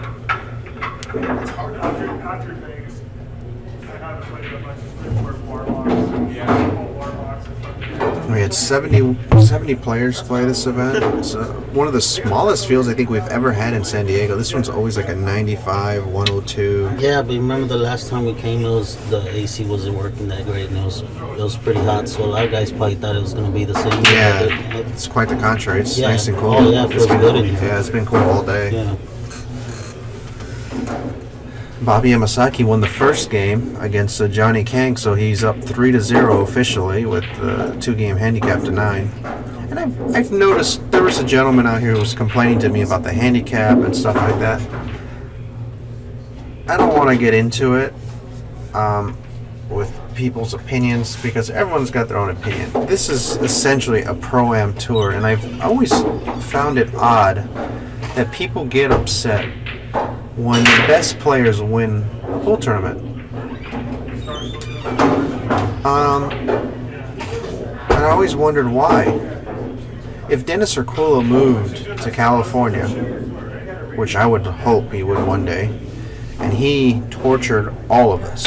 We had 70 players play this event. It's one of the smallest fields I think we've ever had in San Diego. This one's always like a 95, 102. Yeah, but remember the last time we came, the AC wasn't working that great, and it was pretty hot. So a lot of guys probably thought it was going to be the same. Yeah, it's quite the contrary. It's Yeah. nice and cool. Oh, yeah, it feels good in here. Yeah, it's been cool all day. Yeah. Bobby Yamasaki won the first game against Johnny Kang, so he's up 3-0 officially with the 2-game handicap to 9. And I've noticed there was a gentleman out here who was complaining to me about the handicap and stuff like that. I don't want to get into it with people's opinions because everyone's got their own opinion. This is essentially a Pro-Am tour, and I've always found it odd that people get upset when the best players win a pool tournament. And I always wondered why. If Dennis Erculo moved to California, which I would hope he would one day, and he tortured all of us,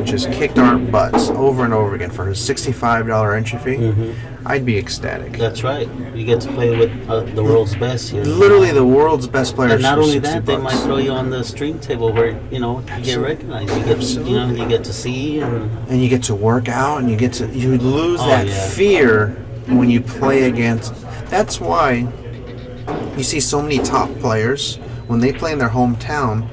just kicked our butts over and over again for his $65 entry fee, I'd be ecstatic. That's right. You get to play with the world's best here. Literally the world's best players. And not for only 60 that, they bucks. might throw you on the stream table where you get recognized. You get you get to see And you get to work out, and you lose Oh, that yeah. fear when you play against. That's why you see so many top players when they play in their hometown.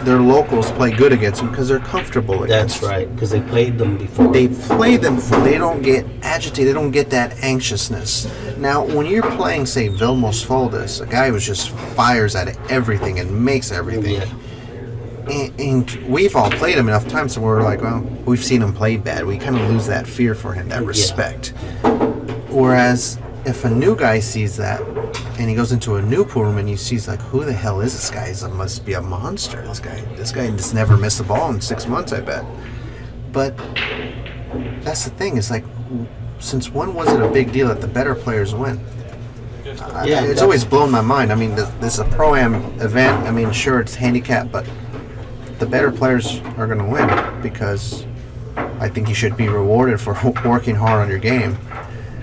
Their locals play good against them because they're comfortable against. That's right, because they played them before. They play them before. They don't get agitated. They don't get that anxiousness. Now, when you're playing, say, Vilmos Foldis, a guy who just fires at everything and makes everything. Yeah. And we've all played him enough times, so we're like, well, we've seen him play bad. We kind of lose that fear for him, that Yeah. respect. Whereas if a new guy sees that and he goes into a new pool room and he sees like, who the hell is this guy? He must be a monster. This guy just never missed a ball in 6 months, I bet. But that's the thing. It's like, since when was it a big deal that the better players win? It's always blown my mind. I mean, this is a Pro-Am event. I mean, sure, it's handicap, but the better players are going to win because I think you should be rewarded for working hard on your game.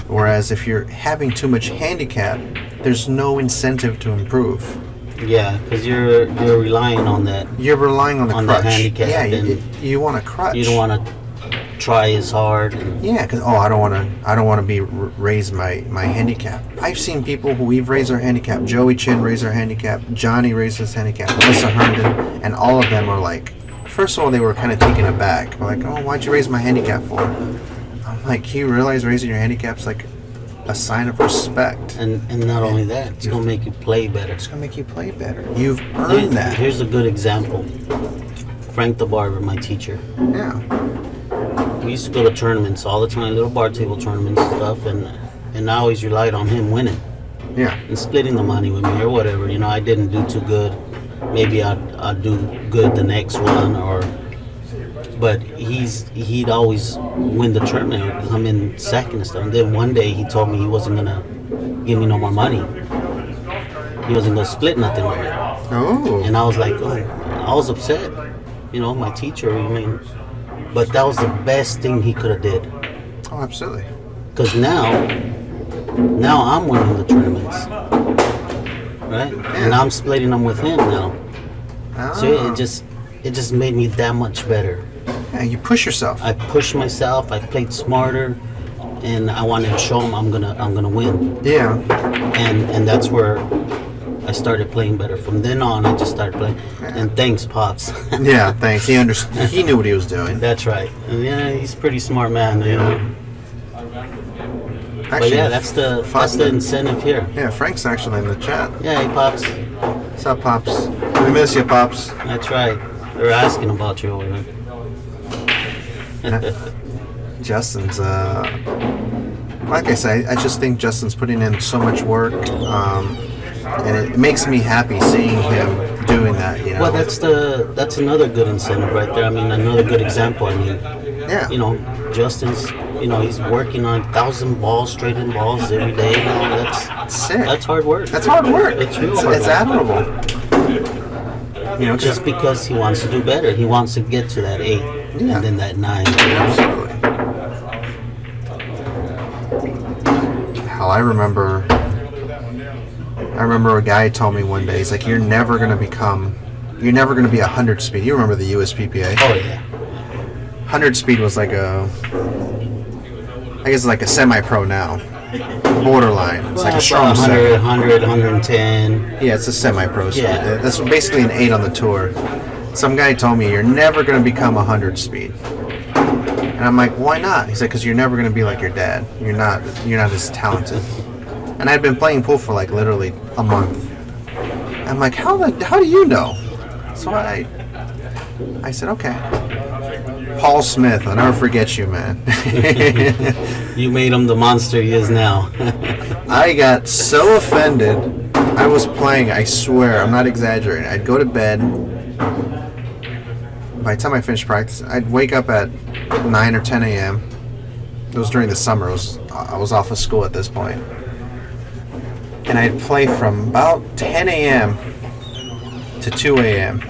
Whereas if you're having too much handicap, there's no incentive to improve. Yeah, because you're relying on that. You're relying on the On crutch. the handicap, Yeah, and you want a crutch. You don't want to try as hard. Yeah, because I don't want to raise my handicap. I've seen people who we've raised their handicap. Joey Chin raised their handicap. Johnny raised his handicap. Melissa Herndon, and all of them are like, first of all, they were kind of taken aback. They're like, oh, why'd you raise my handicap for? I'm like, you realize raising your handicap's like a sign of respect. And not only that, it's going to make you play better. It's gonna make you play better. You've earned that. Here's a good example. Frank the barber, my teacher. Yeah. We used to go to tournaments all the time, little bar table tournaments and stuff, and I always relied on him winning Yeah. and splitting the money with me or whatever. I didn't do too good. Maybe I'd do good the next one, but he'd always win the tournament or come in second and stuff. And then one day he told me he wasn't gonna give me no more money. He wasn't gonna split nothing with me. Oh. And I was like, I was upset. My teacher. But that was the best thing he could have did. Oh, absolutely. Because now I'm winning the tournaments, right? And I'm splitting them with him now. Oh. So it just made me that much better. Yeah, you push yourself. I pushed myself. I played smarter, and I wanted to show him I'm gonna win. Yeah. And that's where I started playing better. From then on, I just started playing. And thanks, Pops. Yeah, thanks. He understood. He knew what he was doing. That's right. And yeah, he's a pretty smart man. But Actually, yeah, that's the incentive here. Yeah, Frank's actually in the chat. Yeah, hey, Pops. What's up, Pops? We miss you, Pops. That's right. They're asking about you over there. Justin's, like I say, I just think Justin's putting in so much work, and it makes me happy seeing him doing that. Well, that's another good incentive right there. Another good example. Yeah. Justin's, he's working on 1,000 balls, straight in balls every day. That's Sick. That's hard work. That's hard work. It's real hard It's work. admirable. Just because he wants to do better, he wants to get to that 8. Yeah. and then that 9. Absolutely. Hell, I remember a guy told me one day, he's like, you're never going to be 100 speed. You remember the USPPA? Oh yeah. 100 speed was like I guess like a semi-pro now. Borderline. It's like a strong 100, 7. 100, 110. Yeah, it's a semi-pro speed. Yeah. That's basically an 8 on the tour. Some guy told me, you're never going to become 100 speed. And I'm like, why not? He's like, because you're never going to be like your dad. You're not as talented. And I'd been playing pool for like literally a month. I'm like, how do you know? So I said, okay. Paul Smith, I'll never forget you, man. You made him the monster he is now. I got so offended. I was playing, I swear, I'm not exaggerating. I'd go to bed. By the time I finished practice, I'd wake up at 9 or 10 a.m. It was during the summer. I was off of school at this point. And I'd play from about 10 a.m. to 2 a.m.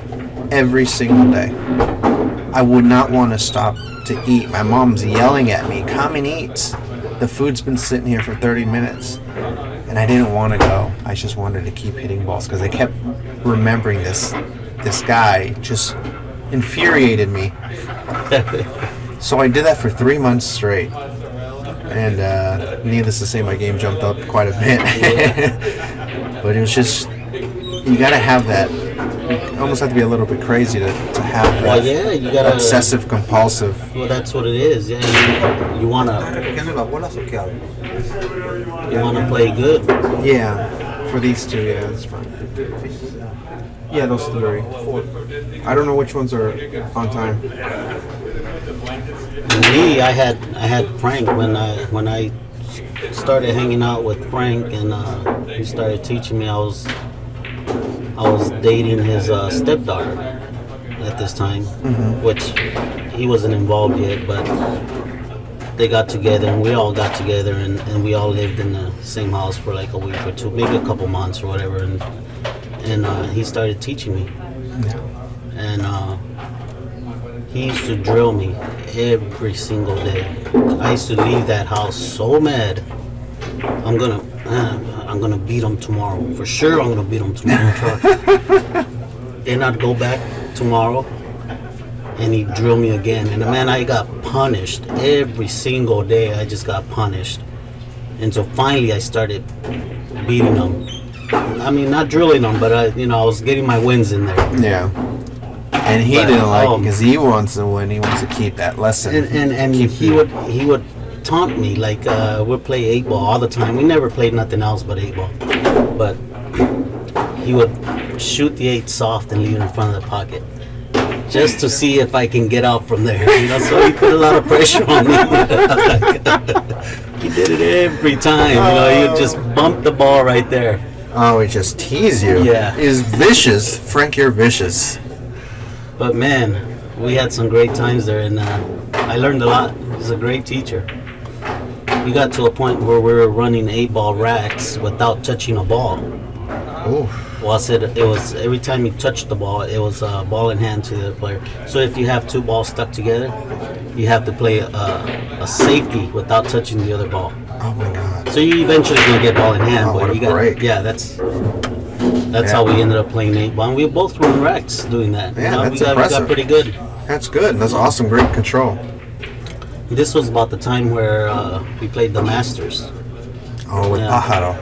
every single day. I would not want to stop to eat. My mom's yelling at me, come and eat. The food's been sitting here for 30 minutes. And I didn't want to go. I just wanted to keep hitting balls because I kept remembering this guy just infuriated me. So I did that for 3 months straight. And needless to say, my game jumped up quite a bit. But it was just, you got to have that. You almost have to be a little bit crazy to have that. Well, yeah, you gotta obsessive compulsive. Well, that's what it is. Yeah, you wanna play good. Yeah, for these two, yeah, that's fine. Yeah, those 3. 4. I don't know which ones are on time. Me, I had Frank when I started hanging out with Frank, and he started teaching me. I was dating his stepdaughter at this time, which he wasn't involved yet, but they got together, and we all got together, and we all lived in the same house for like a week or two, maybe a couple months or whatever, and he started teaching me, and he used to drill me every single day. I used to leave that house so mad. I'm gonna beat him tomorrow. For sure, I'm gonna beat him tomorrow. Then I'd go back tomorrow, and he'd drill me again. And man, I got punished every single day. I just got punished, and so finally, I started beating him. I mean, not drilling him, but I was getting my wins in there. Yeah. And he didn't like it because he wants to win. He wants to keep that lesson. And he would taunt me like we'd play 8-ball all the time. We never played nothing else but 8-ball. But he would shoot the 8 soft and leave it in front of the pocket, just to see if I can get out from there. So he put a lot of pressure on me. He did it every time. He would just bump the ball right there. Oh, he just tease you. Yeah. He's vicious. Frank, you're vicious. But man, we had some great times there, and I learned a lot. He was a great teacher. We got to a point where we were running 8-ball racks without touching a ball. Oof. Well, I said it was every time you touched the ball, it was ball in hand to the other player. So if you have 2 balls stuck together, you have to play a safety without touching the other ball. Oh my God. So you eventually gonna get ball in hand, Oh, but what a you got break. yeah. That's how we ended up playing 8-ball. And we both won racks doing that. Yeah, that's we got impressive. pretty good. That's good. That's awesome. Great control. This was about the time where we played the Masters. Oh, with Yeah. Pajaro.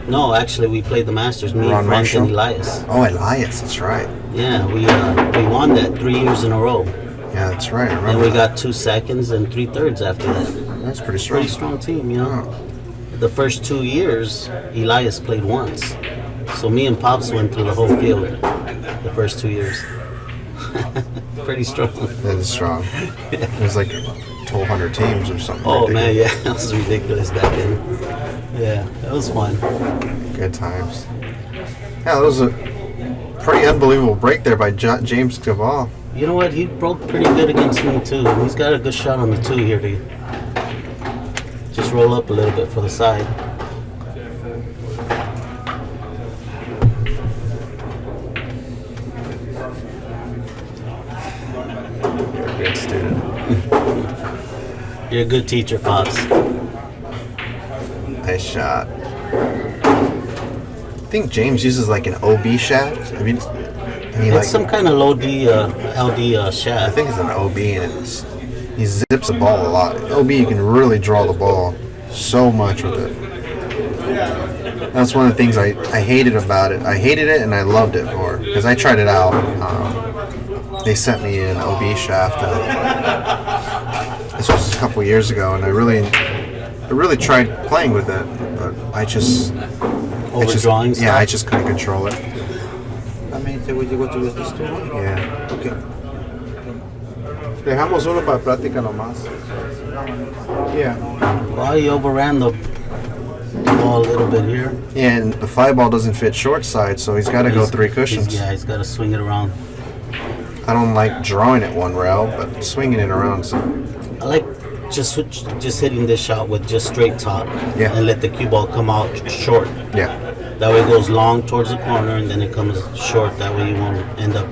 No, actually, we played the Masters. Me, Ron Frank, Marshall? and Elias. Oh, Elias. That's right. Yeah, we won that 3 years in a row. Yeah, that's right. I And remember we got 2 seconds and 3 thirds after that. That's pretty strong. Pretty strong team, you know. Oh. The first 2 years, Elias played once. So me and Pops went through the whole field the first 2 years. Pretty strong. That is strong. It was like 1,200 teams or something. Oh ridiculous. man, yeah, that was ridiculous back then. Yeah, that was fun. Good times. Yeah, that was a pretty unbelievable break there by James Cabal. You know what? He broke pretty good against me too. He's got a good shot on the 2 here to just roll up a little bit for the side. Good You're a good teacher, Pops. Nice shot. I think James uses like an OB shaft. I mean, It's some kind of low D, LD I shaft. think it's an OB, and he zips the ball a lot. OB, you can really draw the ball so much with it. That's one of the things I hated about it. I hated it and I loved it for because I tried it out. They sent me an OB shaft. This was a couple years ago, and I really tried playing with it, but I just Overdrawing stuff. yeah, I just couldn't control it. Would you go to this too? Yeah. Okay. Dejamos uno para práctica nomás. Yeah. Well, he overran the ball a little bit here. Yeah, and the fly ball doesn't fit short side, so he's got to go 3 cushions. He's got to swing it around. I don't like drawing it one rail, but swinging it around. So. I like just hitting this shot with just straight top. Yeah. And let the cue ball come out short. Yeah. That way it goes long towards the corner, and then it comes short. That way you won't end up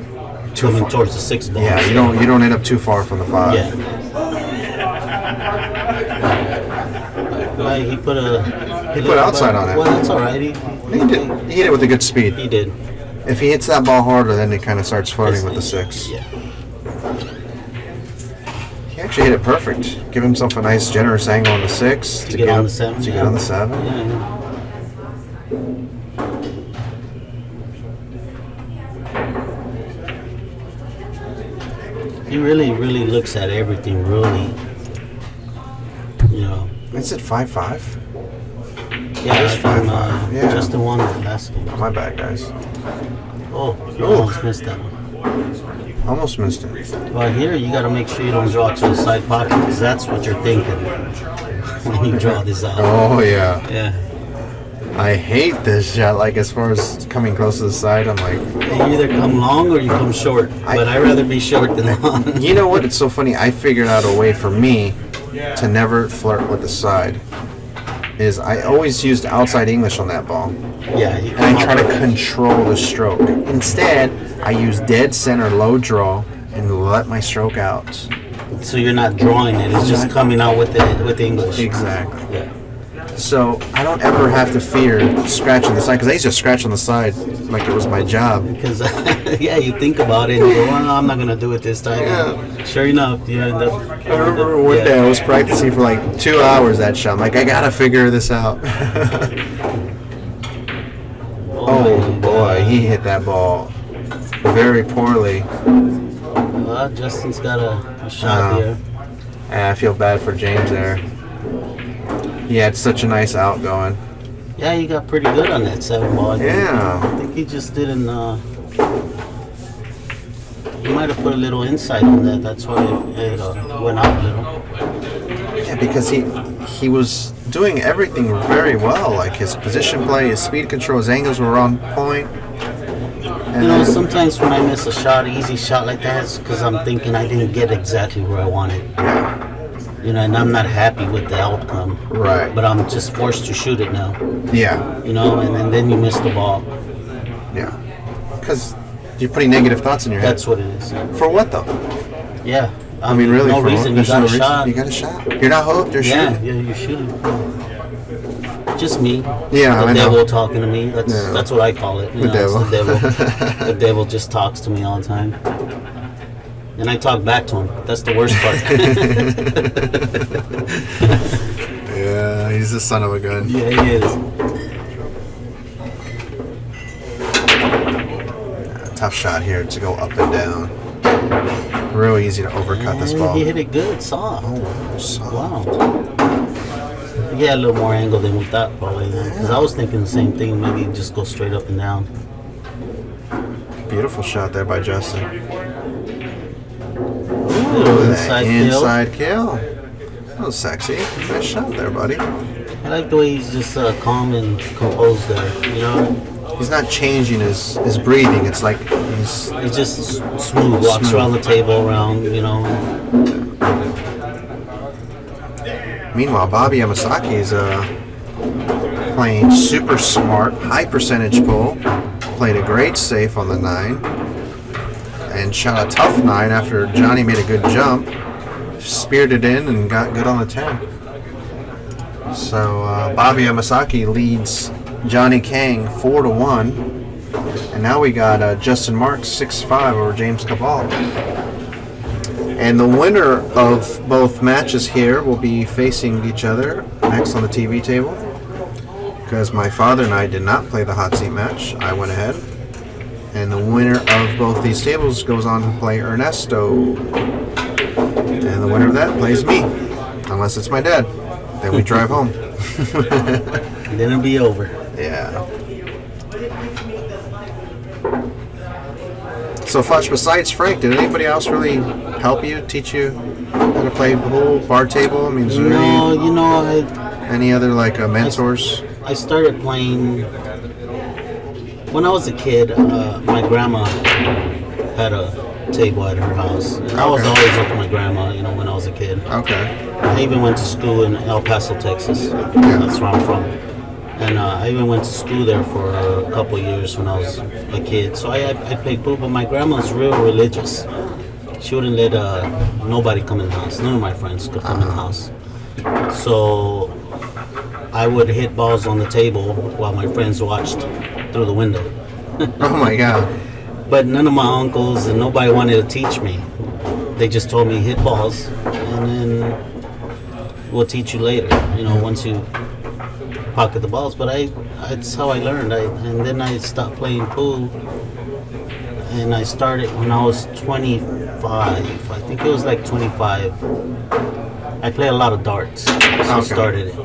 coming towards the 6 ball. Yeah, you don't end up too far from the 5. Yeah. Right, he put outside on it. Well, that's all right. He He hit it with a good speed. He did. If he hits that ball harder, then it kind of starts floating with the 6. Yeah. He actually hit it perfect. Give himself a nice, generous angle on the 6 To get on the 7. To get on the 7. Yeah. He really looks at everything. Really, you know. Is it 5-5? Yeah, It's it's from 5-5. Yeah. just the one last game. My bad, guys. Oh, you almost missed that one. Almost missed it. Well, here you got to make sure you don't draw to the side pocket because that's what you're thinking when you draw this out. Oh, yeah. Yeah. I hate this shot. Like, as far as coming close to the side, I'm like... You either come long or you come short. But I'd rather be short than long. You know what? It's so funny. I figured out a way for me to never flirt with the side. Is I always used outside English on that ball. Yeah. You And I come try to up- control the stroke. Instead, I use dead center low draw and let my stroke out. So you're not drawing it. It's just coming out with the English. Exactly. Yeah. So I don't ever have to fear scratching the side because I used to scratch on the side like it was my job. Because yeah, you think about it and you go, well, no, I'm not gonna do it this time. Yeah. Sure enough, you end up. I remember one day I was practicing for like 2 hours that shot. I'm like, I gotta figure this out. Oh boy, he hit that ball very poorly. Well, Justin's got a shot here. And I feel bad for James there. He had such a nice out going. Yeah, he got pretty good on that 7 ball. I Yeah. think he just didn't. He might have put a little inside on that. That's why it went out a little. Yeah, because he was doing everything very well. Like his position play, his speed control, his angles were on point. And You know, sometimes when I miss a shot, easy shot like that, it's because I'm thinking I didn't get exactly where I wanted. You know, and I'm not happy with the outcome. Right. But I'm just forced to shoot it now. Yeah. You know, and then you miss the ball. Yeah. Because you're putting negative thoughts in your head. That's what it is. For what though? Yeah. I mean, really, no for reason. what? You got a There's no shot. reason. You got a shot. You're not hooked. You're Yeah, shooting. you're shooting. Just me. Yeah, the I know. devil talking to me. That's Yeah. that's what I call it. You The know, devil. It's the devil. The devil just talks to me all the time. And I talk back to him. That's the worst part. Yeah, he's the son of a gun. Yeah, he is. Tough shot here to go up and down. Real easy to overcut this And ball. he hit it good, soft. Oh, soft. Wow. He had a little more angle than we thought, probably. Because I was thinking the same thing. Maybe just go straight up and down. Beautiful shot there by Justin. Little That inside kill. inside kill. That was sexy. Nice shot there, buddy. I like the way he's just calm and composed there. You know, He's not changing his breathing. It's like he's he's just smooth. Walks around the table, around. You know. Meanwhile, Bobby Yamasaki is playing super smart, high percentage pull. Played a great safe on the 9. And shot a tough 9 after Johnny made a good jump. speared it in and got good on the 10. So Bobby Yamasaki leads Johnny Kang 4-1, and now we got Justin Marks 6-5 over James Cabal. And the winner of both matches here will be facing each other next on the TV table. Because my father and I did not play the hot seat match, I went ahead. And the winner of both these tables goes on to play Ernesto. And the winner of that plays me, unless it's my dad. Then we drive home. And then it'll be over. Yeah. So, Fudge, besides Frank, did anybody else really help you, teach you how to play pool, bar table? I mean, is there No, you know, any other like mentors? I started playing when I was a kid. My grandma had a table at her house. And I was Okay. always with my grandma, you know, when I was a kid. Okay. I even went to school in El Paso, Texas. That's where I'm from. And I even went to school there for a couple of years when I was a kid. So I played pool, but my grandma's real religious. She wouldn't let nobody come in the house. None of my friends could come in the house. So I would hit balls on the table while my friends watched through the window. Oh my God. But none of my uncles and nobody wanted to teach me. They just told me hit balls, and then we'll teach you later. You know, once you pocket the balls. But that's how I learned. And then I stopped playing pool, and I started when I was 25. I think it was like 25. I play a lot of darts, so I started it.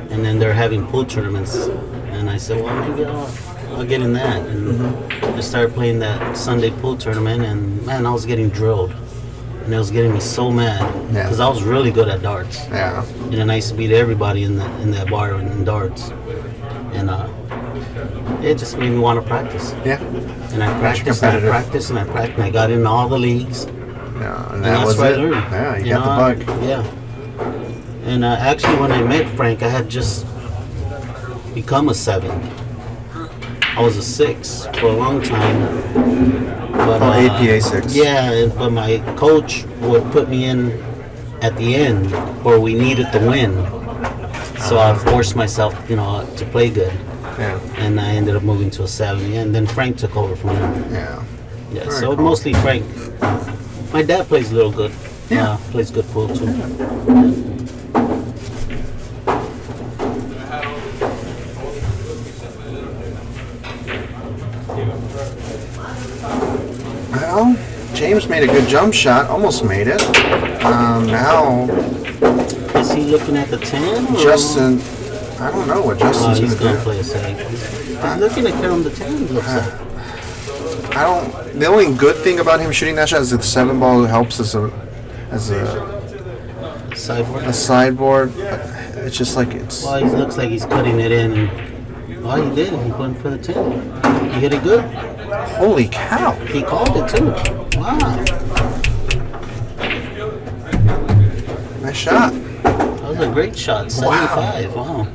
And then they're having pool tournaments, and I said, well, maybe I'll get in that. And I started playing that Sunday pool tournament, and man, I was getting drilled. And it was getting me so mad because I was really good at darts. Yeah. And then I used to beat everybody in that bar in darts. And it just made me want to practice. Yeah. And I practiced and I practiced and I practiced. And I got into all the leagues. Yeah. And that's was where I it. learned. Yeah, you got the bug. Yeah. And actually, when I met Frank, I had just become a 7. I was a 6 for a long time. But, APA 6. Yeah, but my coach would put me in at the end where we needed the win. So I forced myself, you know, to play good. Yeah. And I ended up moving to a 7. And then Frank took over from him. Yeah. Yeah, Very so cool. mostly Frank. My dad plays a little good. Yeah. Plays good pool too. Well, James made a good jump shot, almost made it. Now, Is he looking at the 10? Or? Justin, I don't know what Oh, Justin's he's going going to to do. play a save. He's looking at on the 10, looks like. The only good thing about him shooting that shot is that the 7 ball helps as a Sideboard. sideboard. But it's just like it's. Well, he looks like he's cutting it in. And, oh, he did. He went for the 10. He hit it good. Holy cow! He called it too. Wow. Nice shot. That was a great shot. 75. Wow.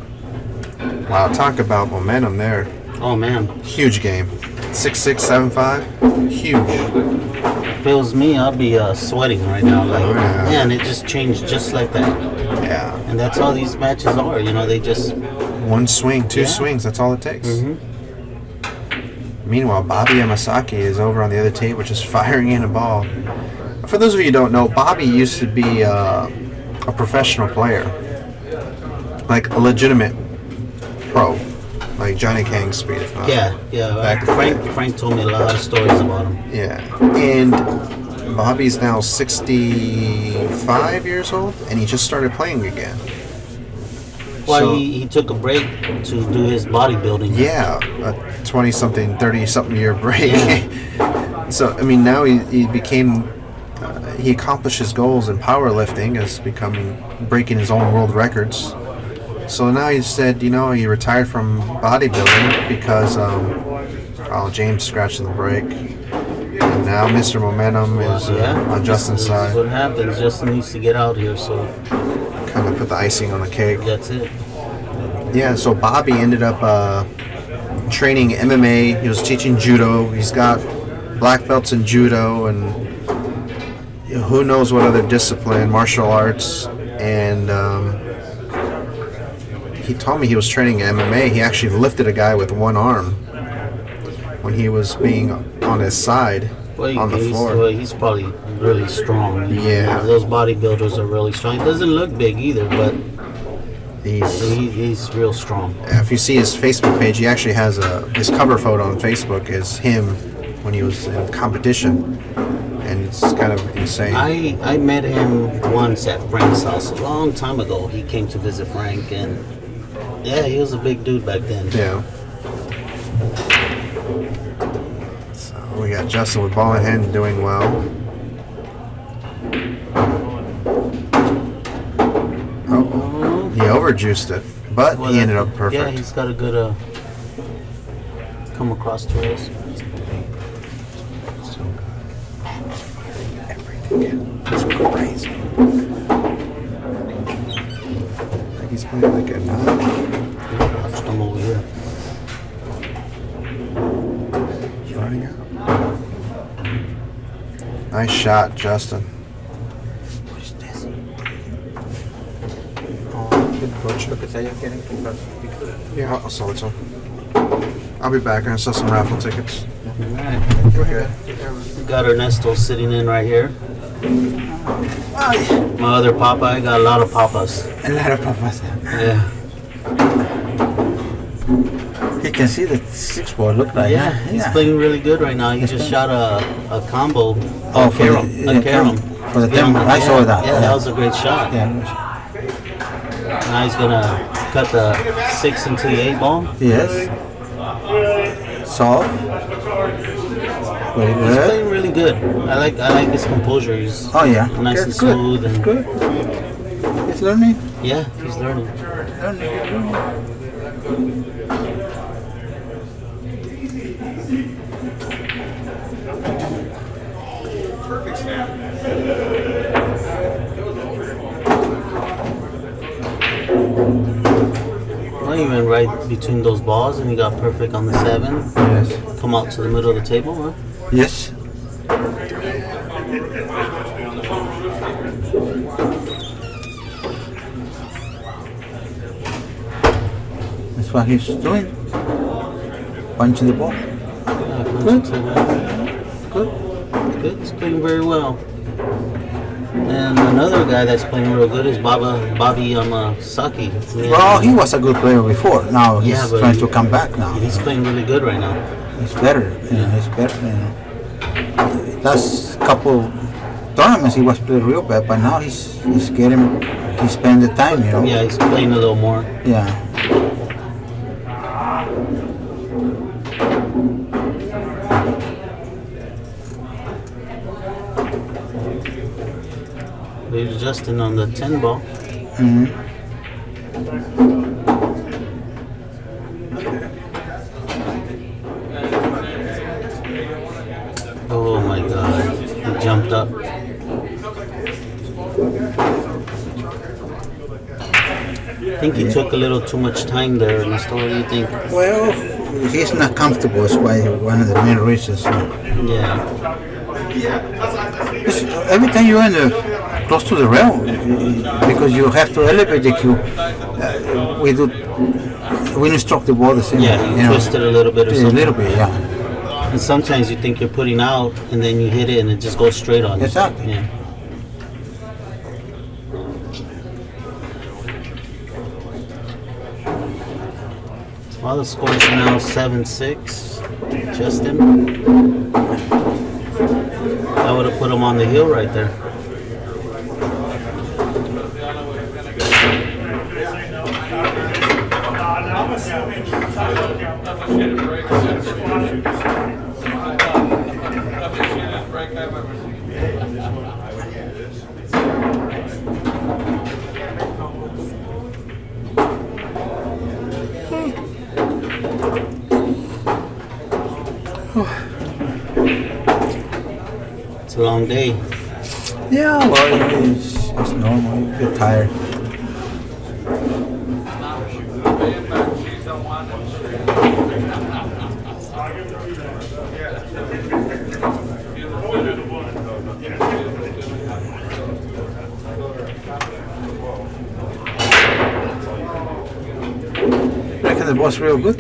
Wow, talk about momentum there. Oh, man. Huge game. 6'6", 7'5". Huge. If it was me, I'd be sweating right now. Like, yeah. man, it just changed just like that. Yeah. And that's all these matches are. You know, they just. One swing, two Yeah. swings. That's all it takes. Mhm. Meanwhile, Bobby Yamasaki is over on the other table just firing in a ball. For those of you who don't know, Bobby used to be a professional player. Like a legitimate pro. Like Johnny Kang's speed, if not. Yeah. Back in the day. Frank told me a lot of stories about him. Yeah. And Bobby's now 65 years old, and he just started playing again. Well, So- he took a break to do his bodybuilding. Yeah, a 20-something, 30-something year break. Yeah. So, I mean, now he became, he accomplished his goals in powerlifting as breaking his own world records. So now he said, you know, he retired from bodybuilding because, James scratching the break. And now Mr. Momentum is on Justin's This side. is what happens. Justin needs to get out here, so Kind of put the icing on the cake. that's it. Yeah, so Bobby ended up training MMA. He was teaching judo. He's got black belts in judo, and who knows what other discipline, martial arts, and he told me he was training MMA. He actually lifted a guy with one arm when he was being on his side on the floor. Well, he's probably really strong. Yeah. Those bodybuilders are really strong. He doesn't look big either, but he's real strong. If you see his Facebook page, he actually has his cover photo on Facebook is him when he was in competition, and it's kind of insane. I met him once at Frank's house a long time ago. He came to visit Frank, and yeah, he was a big dude back then. Yeah. So we got Justin with ball in hand doing well. Oh, he overjuiced it, but he ended up perfect. Yeah, he's got a good come across to us. It's crazy. Like he's playing like a 9. Watch them over here. He's running out. Nice shot, Justin. What is this? Lo que se haya quieren comprar. Yeah, I'll sell it to him. I'll be back. I'm gonna sell some raffle tickets. Alright. Okay. We got Ernesto sitting in right here. My other papa, I got a lot of papas. A lot of papas. Yeah. You can see the 6-ball look like. Yeah, he's playing really good right now. He just shot a combo. Oh, for Carom. the Carom. for the tempo. I saw that. Yeah, that was a great shot. Yeah. Now he's gonna cut the 6 into the 8 ball. Yes. Soft. Very He's good. playing really good. I like his composure. He's Oh yeah. nice That's and good. smooth. And Good. He's learning. yeah, he's learning. Well, you went right between those balls and you got perfect on the 7. Yes. Come out to the middle of the table, huh? Yes. That's what he's doing. Punching the ball. Yeah, Good. Good. Good. He's playing very well. And another guy that's playing real good is Bobby Yamasaki. Well, he was a good player before. Now he's Yeah, but trying to come back now. He's playing really good right now. He's better. He's better. Last couple tournaments he was playing real bad, but now he's getting. He's spending the time, Yeah, he's playing a little more. Yeah. We're adjusting on the 10 ball. Mm-hmm. Oh my God. He jumped up. I think he took a little too much time there, Ernesto. What do you think? Well, he's not comfortable. That's why one of the main reasons. Yeah. Every time you're in close to the rail, because you have to elevate the cue. We instruct the ball the same. Yeah, you twist it a little bit or a something. little bit, yeah. And sometimes you think you're putting out, and then you hit it, and it just goes straight on you. Exactly. Yeah. Well, the score is now 7-6. Justin. I would have put him on the hill right there. It's a long day. Yeah, well, it's normal. You get tired. the ball's real good.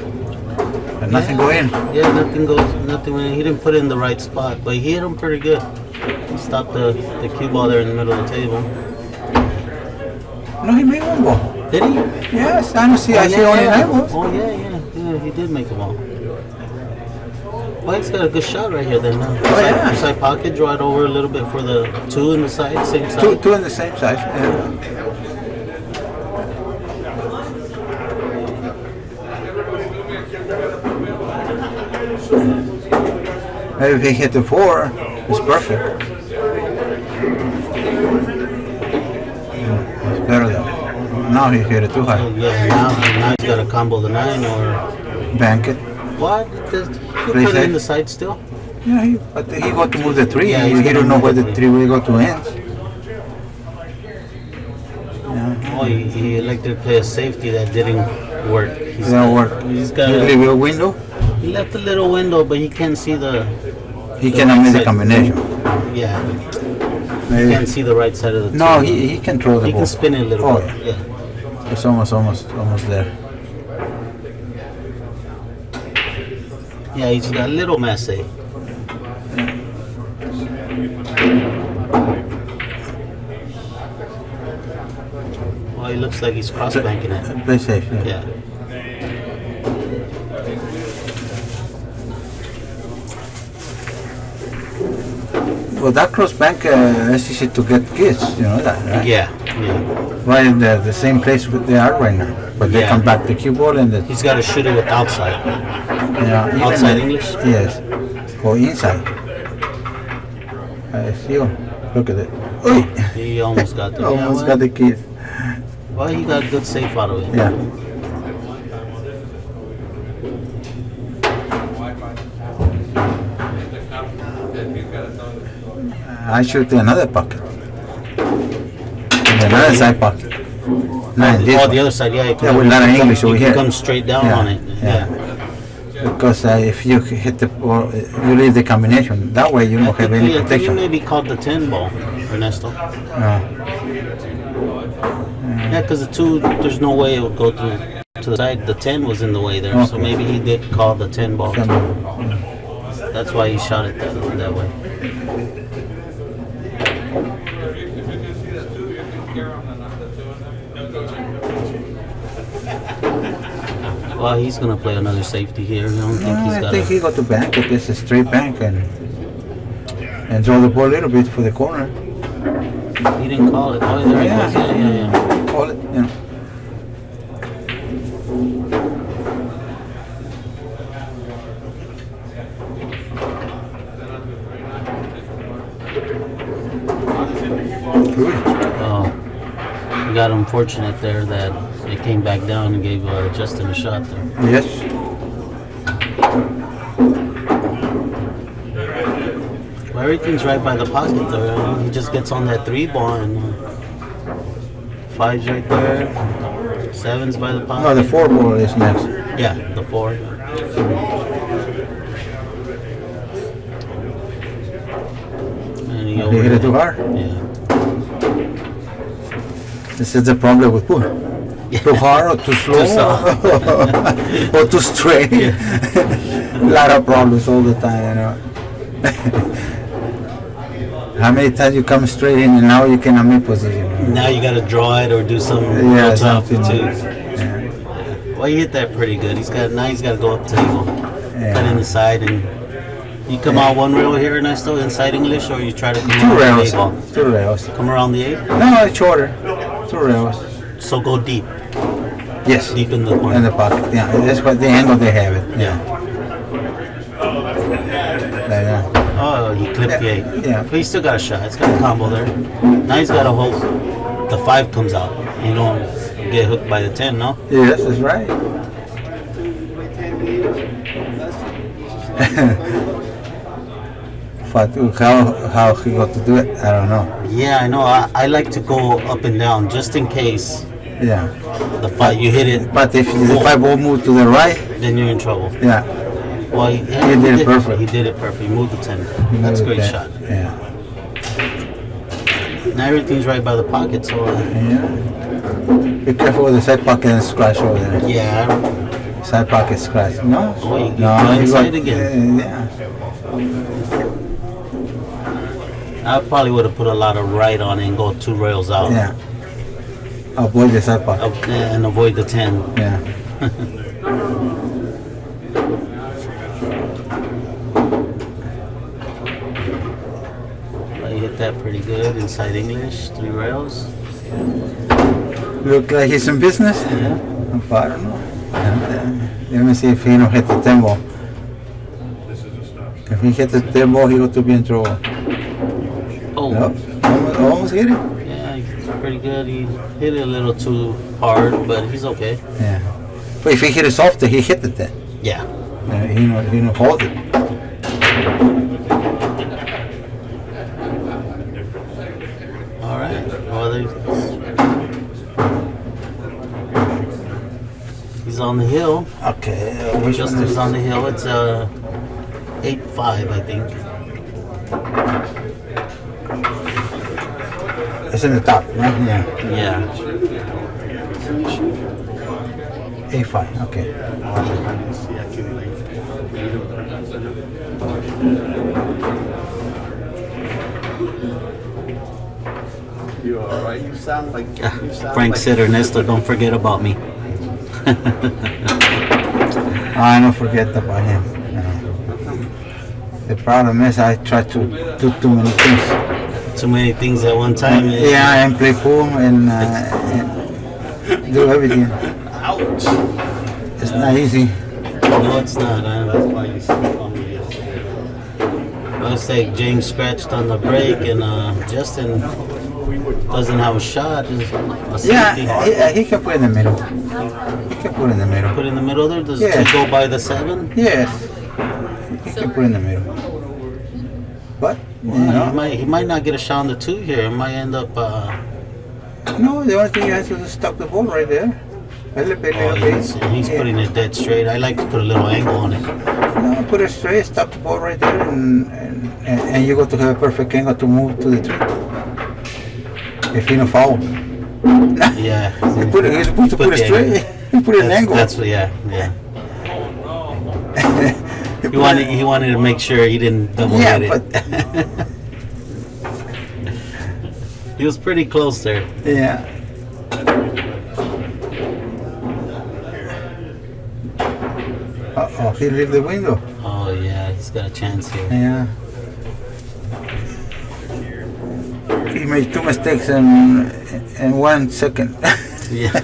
But nothing go in. Yeah, nothing went in. He didn't put it in the right spot, but he hit him pretty good. He stopped the cue ball there in the middle of the table. No, he made one ball. Did he? Yes, I don't see. I see only 9 balls. Oh yeah, he did make a ball. Well, he's got a good shot right here then. yeah. Side pocket, draw it over a little bit for the 2 in the side, same side. Two on the same size. Yeah. Maybe if he hit the 4, it's perfect. It's better though. Now he hit it too high. Yeah, now he's got to combo the 9 or Bank it. what? Does he put it in the side still? Yeah, but he got to move the 3. Yeah, he he's don't gonna know move where the the 3. 3 will go to ends. Oh, he elected to play a safety that didn't work. It don't work. He's got You leave a window. he left a little window, but he can't see the. He The cannot right make the side. combination. Yeah, he Maybe. can't see the right side of the. No, table. he can throw the He ball. can spin it a little Oh, bit. yeah. Yeah. It's almost there. Yeah, he's got a little messy. Well, he looks like he's cross banking it. Play safe. Yeah. Yeah. Well, that cross bank is easy to get kids. You know that, right? Yeah. Right in the same place where they are right now. But they Yeah. come back the cue ball and the He's got to shoot it with outside. even Outside the- English? Yes. Or inside. I see him. Look at it. Oy! He almost got the. Almost got the kids. Well, he got good safe out of it. Yeah. I shoot another pocket. In another side pocket. Not in this Oh, one. the other side, yeah. Yeah, with a lot of English over you here. can come straight down Yeah, on it. yeah. Because if you hit the ball, you leave the combination. That way you don't have any I think you protection. maybe called the 10 ball, Ernesto. No. Yeah, because the 2, there's no way it would go to the side. The 10 was in the way there, so Okay. maybe he did call the 10 ball. That's why he shot it that way. Well, he's gonna play another safety here. I don't think he's I got. think he got to bank it. It's a straight bank and draw the ball a little bit for the corner. He didn't call it. Oh, there he Yeah. goes. Yeah. Call it, you know. Good. Oh, we got unfortunate there that it came back down and gave Justin a shot there. Yes. Well, everything's right by the pocket there. He just gets on that 3 ball and 5's right there. 7's by the pocket. No, the 4 ball is next. Yeah, the 4. And he He hit it too hard. Yeah. This is the problem with pool. Too hard or too slow Too soft. or too straight. A lot of problems all the time, you know. How many times you come straight in and now you cannot make position? Now you got to draw it or do something Yeah, real tough something too. like that. Yeah. Well, he hit that pretty good. He's got to go up table, Yeah. cut in the side, and you come out one rail here, Ernesto, inside English, or you try to come 2 around rails. the 8 ball. 2 rails. Come around the 8, No, it's shorter. 2 rails. so go deep, Yes. deep in the corner. In the pocket. Yeah, that's what the angle they have it. Yeah. Like that. Oh, he clipped the 8. Yeah. But he's still got a shot. It's got a combo there. Now he's got to hope the 5 comes out. You don't get hooked by the 10, no? Yes, that's right. But how he got to do it, I don't know. Yeah, I know. I like to go up and down just in case Yeah. the 5 you hit it, But if the 5 ball move to the right, then you're in trouble. yeah. Well, He did it perfect. He did it perfect. He moved the 10. he That's a moved great that. shot. Yeah. Now everything's right by the pocket, so Yeah. Be careful with the side pocket and scratch over there. yeah, side pocket scratch. No? Oh, you No, go he inside got, again. yeah. I probably would have put a lot of right on it and go 2 rails out. Yeah. Avoid the side pocket. And avoid the 10. Yeah. But you hit that pretty good inside English, 3 rails. Look like he's in business. Yeah. But I don't know. Let me see if he don't hit the 10 ball. If he hit the 10 ball, he got to be in trouble. Oh, No, almost hit it. yeah, he's pretty good. He hit it a little too hard, but he's okay. Yeah. But if he hit it softer, he hit it then. Yeah. He don't hold it. All right. Well, he's on the hill. Okay. Which one Justin's is on the hill. It's 8-5, I think. It's in the top, right? Yeah. Yeah. A5. Okay. You alright? You sound like Frank said, Ernesto, don't forget about me. I don't forget about him. You know. The problem is I try to do too many things. Too many things at one time. Yeah, and play pool and do everything. ouch. It's not easy. No, it's not. That's why you sleep on me yesterday. Looks like James scratched on the brake, and Justin doesn't have a shot. Just a safety. Yeah, he can put in the middle. He can put in the middle. Put in the middle there. Does Yeah. it go by the 7? Yes, he can put in the middle. But you know, He might not get a shot on the 2 here. It might end up. no, the only thing he has to do is stop the ball right there. A little bit, He's Yeah. putting it dead straight. I like to put a little angle on it. No, put it straight, stop the ball right there, and you got to have a perfect angle to move to the tree. If you don't foul. Yeah. He's supposed to put it the straight. angle. He put an angle. That's what. Yeah. He wanted to make sure he didn't double Yeah, hit it. He was pretty close there. Yeah. Uh-oh, he leave the window. Oh yeah, he's got a chance here. Yeah. He made 2 mistakes in 1 second. Yeah.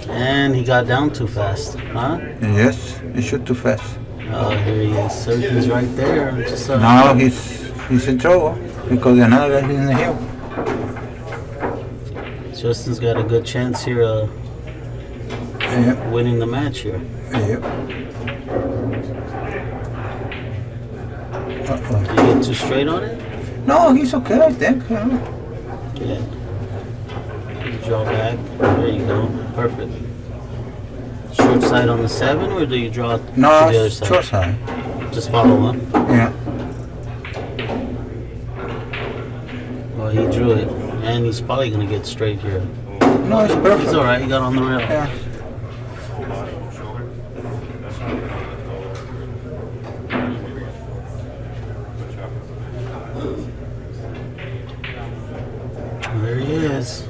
And he got down too fast, huh? Yes, he shoot too fast. Oh, here he is. Everything's right there. Just Now he's in trouble because another guy is in the hill. Justin's got a good chance here of Yeah, winning the match here. yeah. Uh-oh. Did he get too straight on it? No, he's okay, I think. Yeah. You draw back. There you go. Perfect. Short side on the 7, or do you draw it to No, the other it's side? short side. Just follow one. Yeah. Well, he drew it, and he's probably gonna get straight here. No, it's perfect. He's all right. He got on the rail. Yeah. There he is.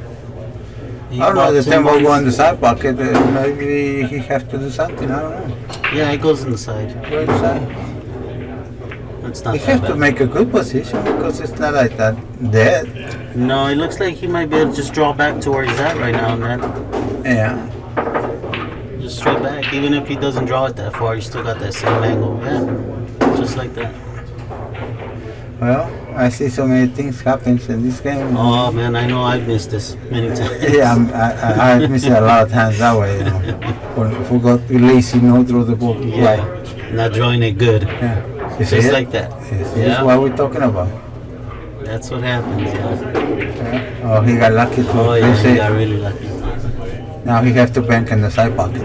He I don't know, bought the 10 tempo go bucks. in the side pocket. Maybe he has to do something. I don't know. Yeah, it goes in the side. Go inside. It's not He that has to bad. make a good position because it's not like that dead. No, it looks like he might be able to just draw back to where he's at right now, man. Yeah. Just straight back. Even if he doesn't draw it that far, you still got that same angle. Yeah, just like that. Well, I see so many things happen in this game. Oh man, I know I've missed this many times. Yeah, I miss it a lot of times that way. You know, forgot lazy, no throw the ball. Yeah, not drawing it good. Yeah. You see Just it? like that. Yes, Yeah. That's what we're talking about. That's what happens. Yeah. Oh, he got lucky to Oh yeah, miss he it. got really lucky. Now he has to bank in the side pocket.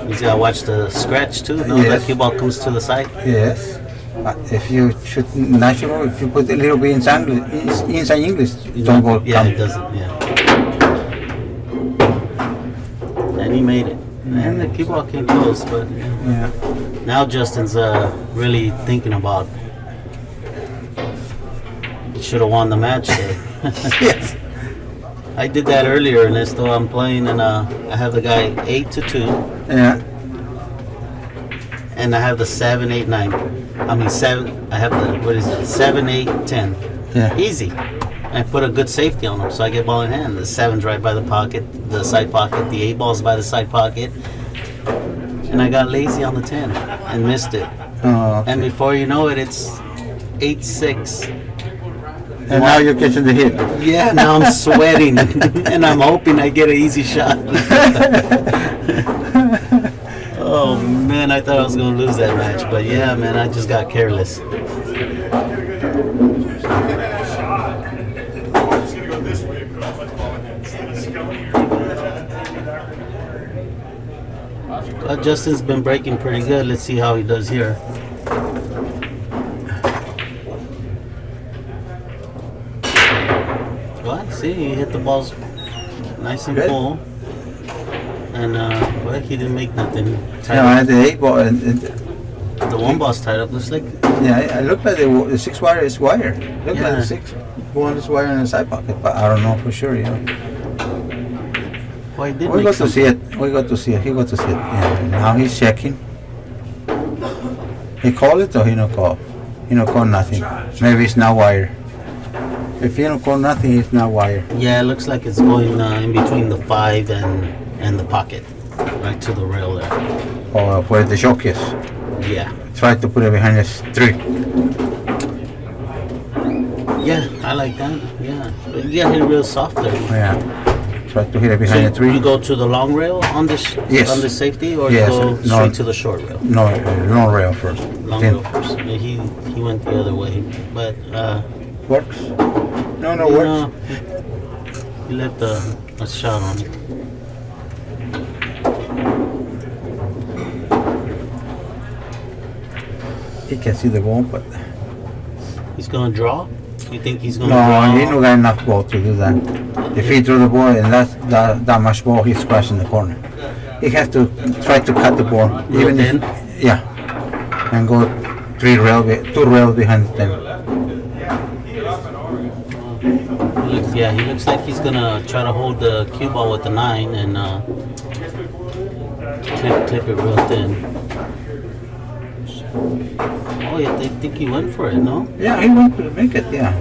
He's got to watch the scratch too. No, Yes. the cue ball comes to the side. Yes. If you shoot natural, if you put a little bit inside English, don't go. Yeah, come. it doesn't. Yeah. And he made it. And the cue ball came close, but Yeah. now Justin's really thinking about. Should have won the match. Yes. I did that earlier, and still I'm playing, and I have the guy 8-2, Yeah. and I have the 7-8-9. I mean 7. I have the 7-8-10. Yeah. Easy. I put a good safety on him, so I get ball in hand. The 7's right by the pocket, the side pocket. The 8 ball's by the side pocket, and I got lazy on the 10 and missed it. Oh, okay. And before you know it, it's 8-6. And now you're catching the hit. Yeah, now I'm sweating, and I'm hoping I get an easy shot. Oh man, I thought I was gonna lose that match, but yeah, man, I just got careless. But Justin's been breaking pretty good. Let's see how he does here. Well, see, he hit the balls nice and Good. full. And, well, he didn't make nothing. Tied Yeah, I up. had the 8 ball, and The one ball's tied up. Looks like, yeah, it looked like the 6 wire is wire. Looked like Yeah. the 6 one is wire in the side pocket, but I don't know for sure. well, he did We make got to some. see it. We got to see it. He got to see it. Yeah. Now he's checking. He called it or he no call? He no call nothing. Maybe it's not wire. If he don't call nothing, it's not wire. Yeah, it looks like it's going in between the 5 and the pocket, right to the rail there. Or where the shock is. Yeah, Try to put it behind his 3. yeah, I like that. Yeah, but you got hit real soft there. Yeah. Try to hit it So behind the 3. you go to the long rail on this Yes. on the safety, or Yes, you go no. straight to the short rail? No, long rail first. Long Then rail first. Yeah, he went the other way, but Works? No, you works. know, he left a shot on it. He can see the ball, but He's gonna draw. You think he's gonna no, draw? he don't got enough ball to do that. If he throw the ball and that much ball, he's crashing the corner. He has to try to cut the ball, Real even thin? if, yeah, and go 2 rails behind them. He looks like he's gonna try to hold the cue ball with the 9 and clip it real thin. Oh yeah, they think he went for it, no? Yeah, he wants to make it. Yeah,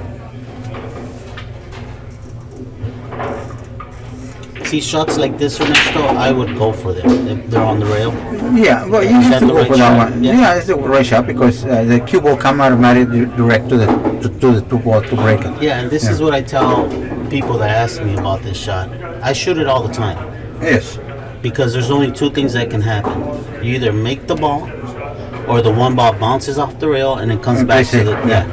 See, shots like this, Ernesto, I would go for them if they're on the rail. yeah. Well, you Is have that to the go right for that shot? one. Yeah. Yeah, it's the right shot because the cue ball come automatically direct to the 2 ball to break it. Yeah, and this is what I tell people that ask me about this shot. I shoot it all the time Yes. because there's only 2 things that can happen. You either make the ball, or the one ball bounces off the rail and it comes And back they to say, the yeah.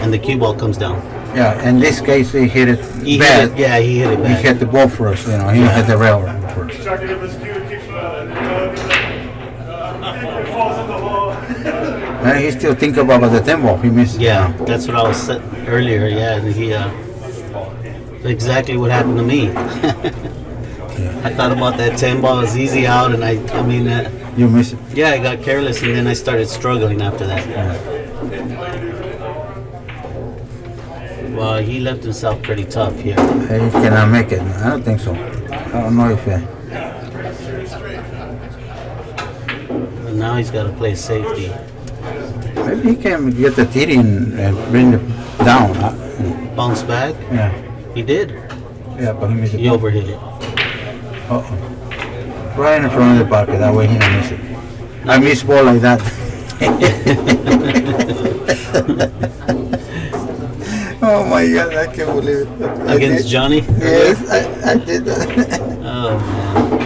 and the cue ball comes down. Yeah. In this case, he hit it He bad. hit it, yeah, he hit it He bad. hit the ball first. He hit the rail first. And he still think about the 10 ball. He missed. Yeah, that's what I was said earlier. Yeah, and he exactly what happened to me. I thought about that 10 ball was easy out, and I mean, You miss it. yeah, I got careless, and then I started struggling after that. Well, he left himself pretty tough here. He cannot make it. I don't think so. I don't know if. And now he's got to play safety. Maybe he can get the titty and bring it down. Bounce back. Yeah. He did. Yeah, but he missed it. He overhit it. Uh-oh. Right in front of the pocket. That way he don't miss it. I miss ball like that. Oh my God! I can't believe it. I Against did. Johnny? Yes, I did that. Oh, man.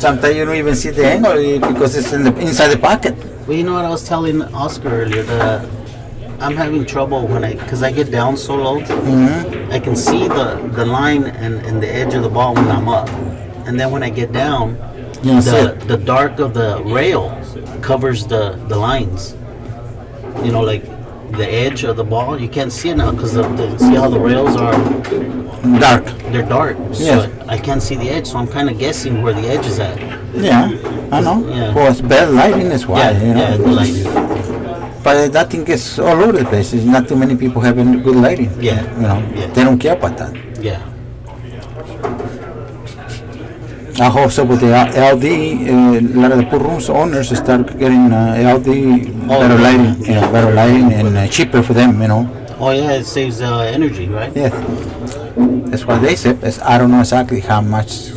Sometimes you don't even see the angle because it's inside the pocket. Well, you know what I was telling Oscar earlier? I'm having trouble because I get down so low. Mm-hmm. I can see the line and the edge of the ball when I'm up, and then when I get down, You don't see it. the dark of the rail covers the lines. You know, like the edge of the ball, you can't see it now because see how the rails are. Dark. They're dark, so Yes. I can't see the edge. So I'm kind of guessing where the edge is at. Yeah, I know. Yeah. Well, it's bad lighting is why, you know. yeah, the lighting. But that thing gets all over the place. There's not too many people having good lighting. Yeah. You know, Yeah. they don't care about that. Yeah. I hope so with the LD, a lot of the pool rooms owners start getting LD better yeah. lighting, you know, better lighting and cheaper for them, you know. Oh yeah, it saves energy, right? Yes. That's what they say. But I don't know exactly how much.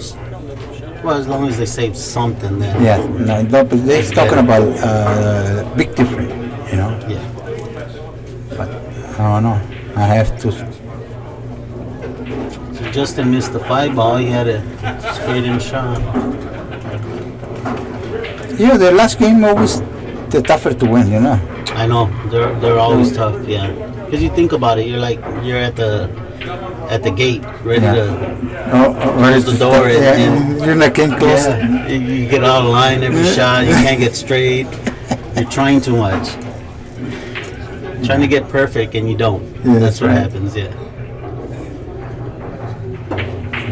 Well, as long as they save something, then. Yeah, no, but they're It's talking better. about big difference, you know. Yeah. But I don't know. I have to. So Justin missed the 5-ball. He had a straight in shot. Yeah, the last game always the tougher to win, you know. I know they're always tough. Yeah. Because you think about it, you're at the gate, ready Yeah. to. Close the door and- you're not getting close. Yeah. You get out of line every shot. You can't get straight. You're trying too much. Trying to get perfect and you don't. Yeah, That's that's what right. happens. Yeah.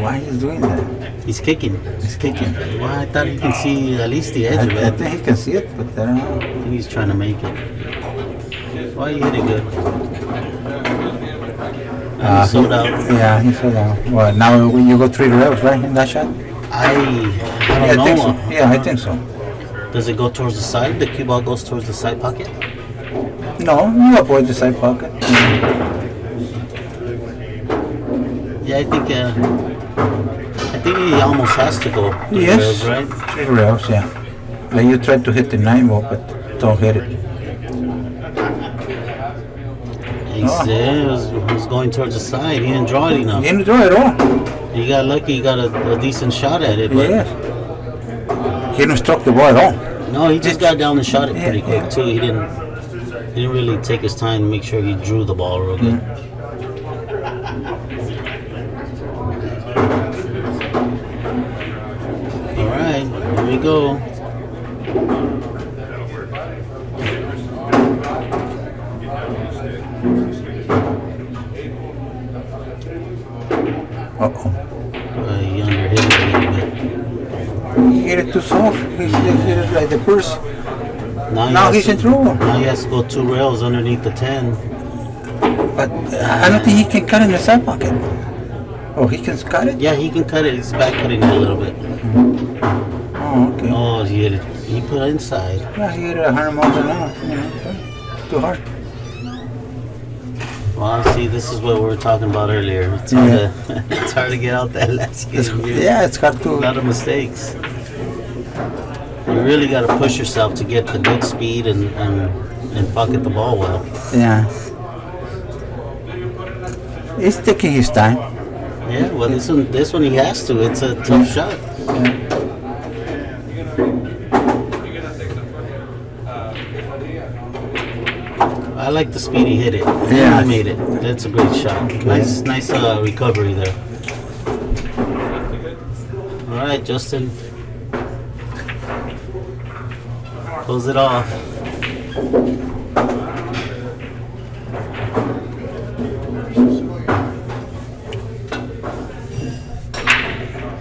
Why is he doing that? He's kicking. He's kicking. Well, I thought you can see at least the edge of I it. think he can see it, but I don't know. I think he's trying to make it. Why you hit it good? And he sold out. Yeah, he sold out. Well, now when you go 3 rails, right, in that shot? I Yeah, don't I think know. so. Yeah, I think so. Does it go towards the side? The cue ball goes towards the side pocket? No, you avoid the side pocket. Yeah, I think he almost has to go. to the Yes. rails, right? 3 rails, yeah. Like you try to hit the 9 ball, but don't hit it. He said it was going towards the side. He didn't draw it enough. He didn't do it at all. He got lucky. He got a decent shot at it. But Yes. He didn't struck the ball at all. no, he just got down and shot it Yeah, pretty quick yeah. too. He didn't really take his time to make sure he drew the ball real good. All right, here we go. Uh-oh. He underhit it a little bit. He hit it too soft. He hit it like the first. Now he's has in to- trouble. Now he has to go 2 rails underneath the 10. But I don't think he can cut in the side pocket. Oh, he can cut it? Yeah, he can cut it. He's back cutting it a little bit. Oh, okay. Oh, he hit it. He put it inside. Yeah, he hit it 100 miles an hour. You know, too hard. Well, see, this is what we were talking about earlier. It's hard to get out that last game. Yeah, it's got A to. lot of mistakes. You really got to push yourself to get the good speed and pocket the ball well. Yeah. He's taking his time. Yeah, well, this one he has to. It's a tough shot. I like the speed he hit it. Yeah. He made it. That's a great shot. Nice recovery there. All right, Justin. Close it off.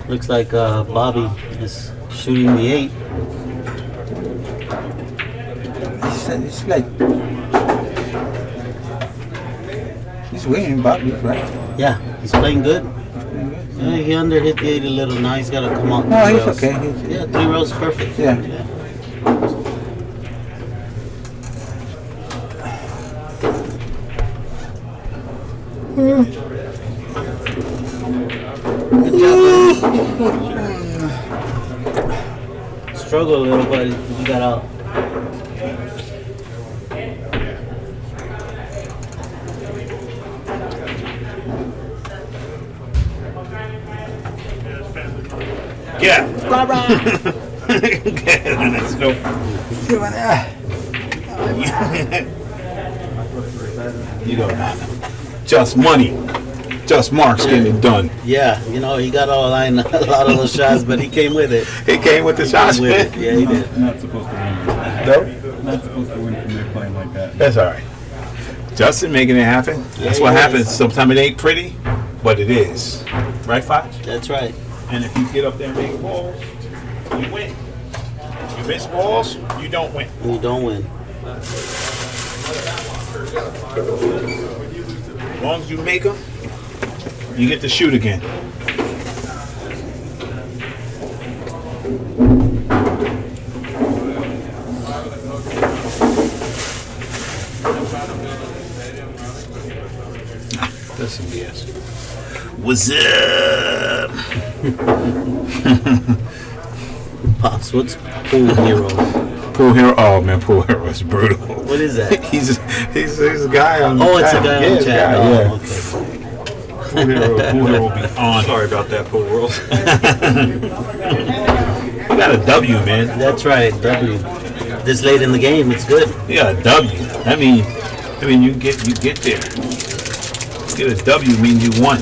Looks like Bobby is shooting the 8. It's like he's winning, Bobby, right? Yeah, he's playing good. Yeah, he underhit the 8 a little. Now he's got to come out. No, 3 he's rails. okay. He's- Yeah, 3 rails is perfect. Yeah. Good job, buddy. Struggle a little, but you got out. Yeah. See what- ah. You go, just money. Just Mark's getting it done. Yeah, you know, he got all line, a lot of those shots, but he came with it. He came with the shots, With it. man. Yeah, he did. Not supposed to win. No, Not supposed to win from there playing like that. that's all right. Justin making it happen. That's Yeah, what he happens. is. Sometimes it ain't pretty, but it is. Right, Fox? That's right. And if you get up there and make balls, you win. You miss balls, you don't win. You don't win. As long as you make them, you get to shoot again. That's some BS. What's up? Pops, what's Pool Hero? Pool Hero. Oh man, Pool Hero is brutal. What is that? He's a guy on. Oh, it's a guy yeah, on it's a chat. guy, Oh, yeah. okay. Pool Hero will be on. Sorry about that, Pool World. You got a W, man. That's right, W. This late in the game, it's good. You got a W. I mean, you get there. Get a W means you won.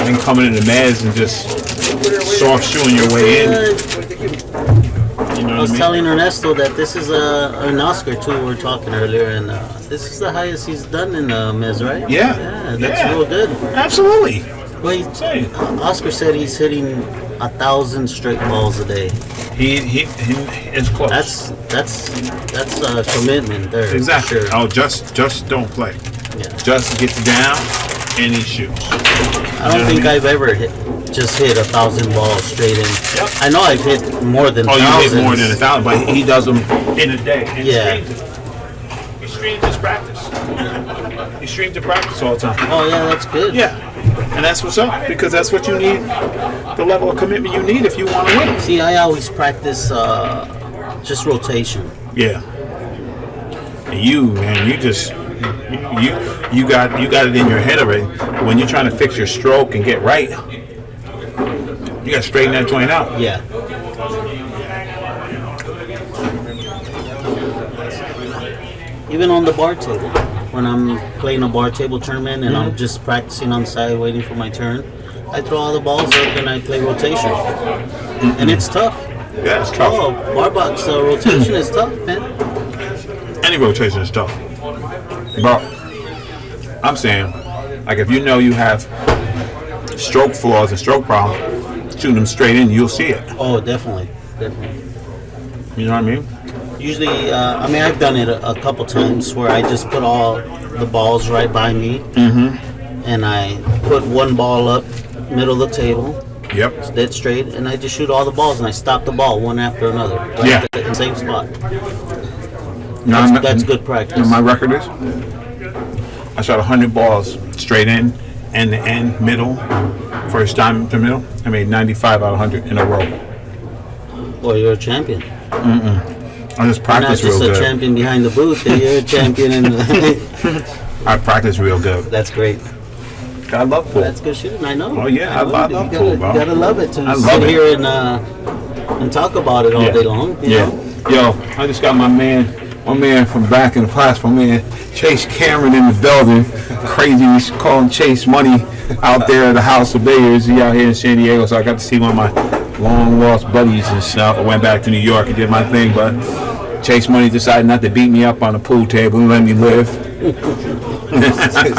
Then coming in the Maz and just soft shoeing your way in. You know I what was I mean? telling Ernesto that this is an Oscar too. We were talking earlier, and this is the highest he's done in MES, right? Yeah. Yeah, that's Yeah. real good. Absolutely. Well, Say. Oscar said he's hitting 1,000 straight balls a day. He is close. That's a commitment there. for exactly. Sure. Oh, just don't play. Yeah. Just gets down and he shoots. I don't think I've ever hit 1,000 balls straight in. Yep. I know I've hit more than Oh, you thousands. hit more than 1,000, but he does them in a day. And Yeah. He streams his practice. He streams the practice all the time. Oh yeah, that's good. Yeah. And that's what's up, because that's what you need, the level of commitment you need if you want to win. See, I always practice just rotation. Yeah. And you, man, you just you got it in your head already. When you're trying to fix your stroke and get right, you got to straighten that joint out. Yeah. Even on the bar table, when I'm playing a bar table tournament and I'm just practicing on the side waiting for my turn, I throw all the balls up and I play rotation. And it's tough. Yeah, it's tough. Oh, bar box rotation is tough, man. Any rotation is tough. But I'm saying, like, if you know you have stroke flaws and stroke problems, shooting them straight in, you'll see it. Oh, definitely. Definitely. You know what I mean? Usually, I've done it a couple times where I just put all the balls right by me, and I put one ball up middle of the table, Yep. dead straight, and I just shoot all the balls and I stop the ball one after another, right Yeah. at the same spot. Now, That's good You practice. know my record is? I shot 100 balls straight in, end to end, middle. First time to middle, I made 95 out of 100 in a row. Well, you're a champion. I just You're not practice real just a good. champion behind the booth. You're a champion, and I practice real good. that's great. I love pool. That's good shooting. I know. Oh, yeah, I know. love You pool, gotta, bro. You gotta love it to I sit love it. here and talk about it all day long. You Yeah. know? Yo, I just got my man from back in the class, my man Chase Cameron in the building. Crazy, we should call him Chase Money out there at the House of Billiards. He out here in San Diego, so I got to see one of my long lost buddies and stuff. I went back to New York and did my thing, but Chase Money decided not to beat me up on the pool table and let me live.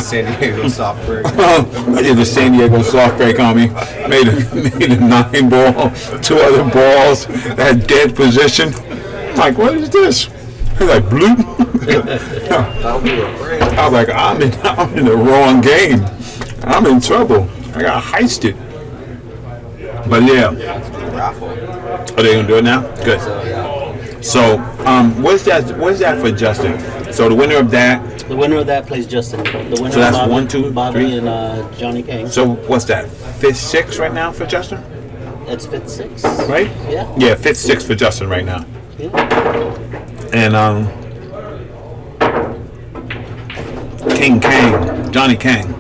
San Diego software. I did the San Diego soft break on me. Made a 9 ball, 2 other balls, that dead position. I'm like, what is this? He's like, bloop. I was like, I'm in the wrong game. I'm in trouble. I got heisted. But yeah. Are they gonna do it now? Good. So, what's that for Justin? So the winner of that. The winner of that plays Justin. The winner So that's of Bobby, 1, 2, Bobby 3. and Johnny Kane. So what's that? 5th, 6th right now for Justin, That's 5th, 6th. right? Yeah. Yeah, 5th, 6th for Justin right now. Yeah. And King Kang, Johnny Kang.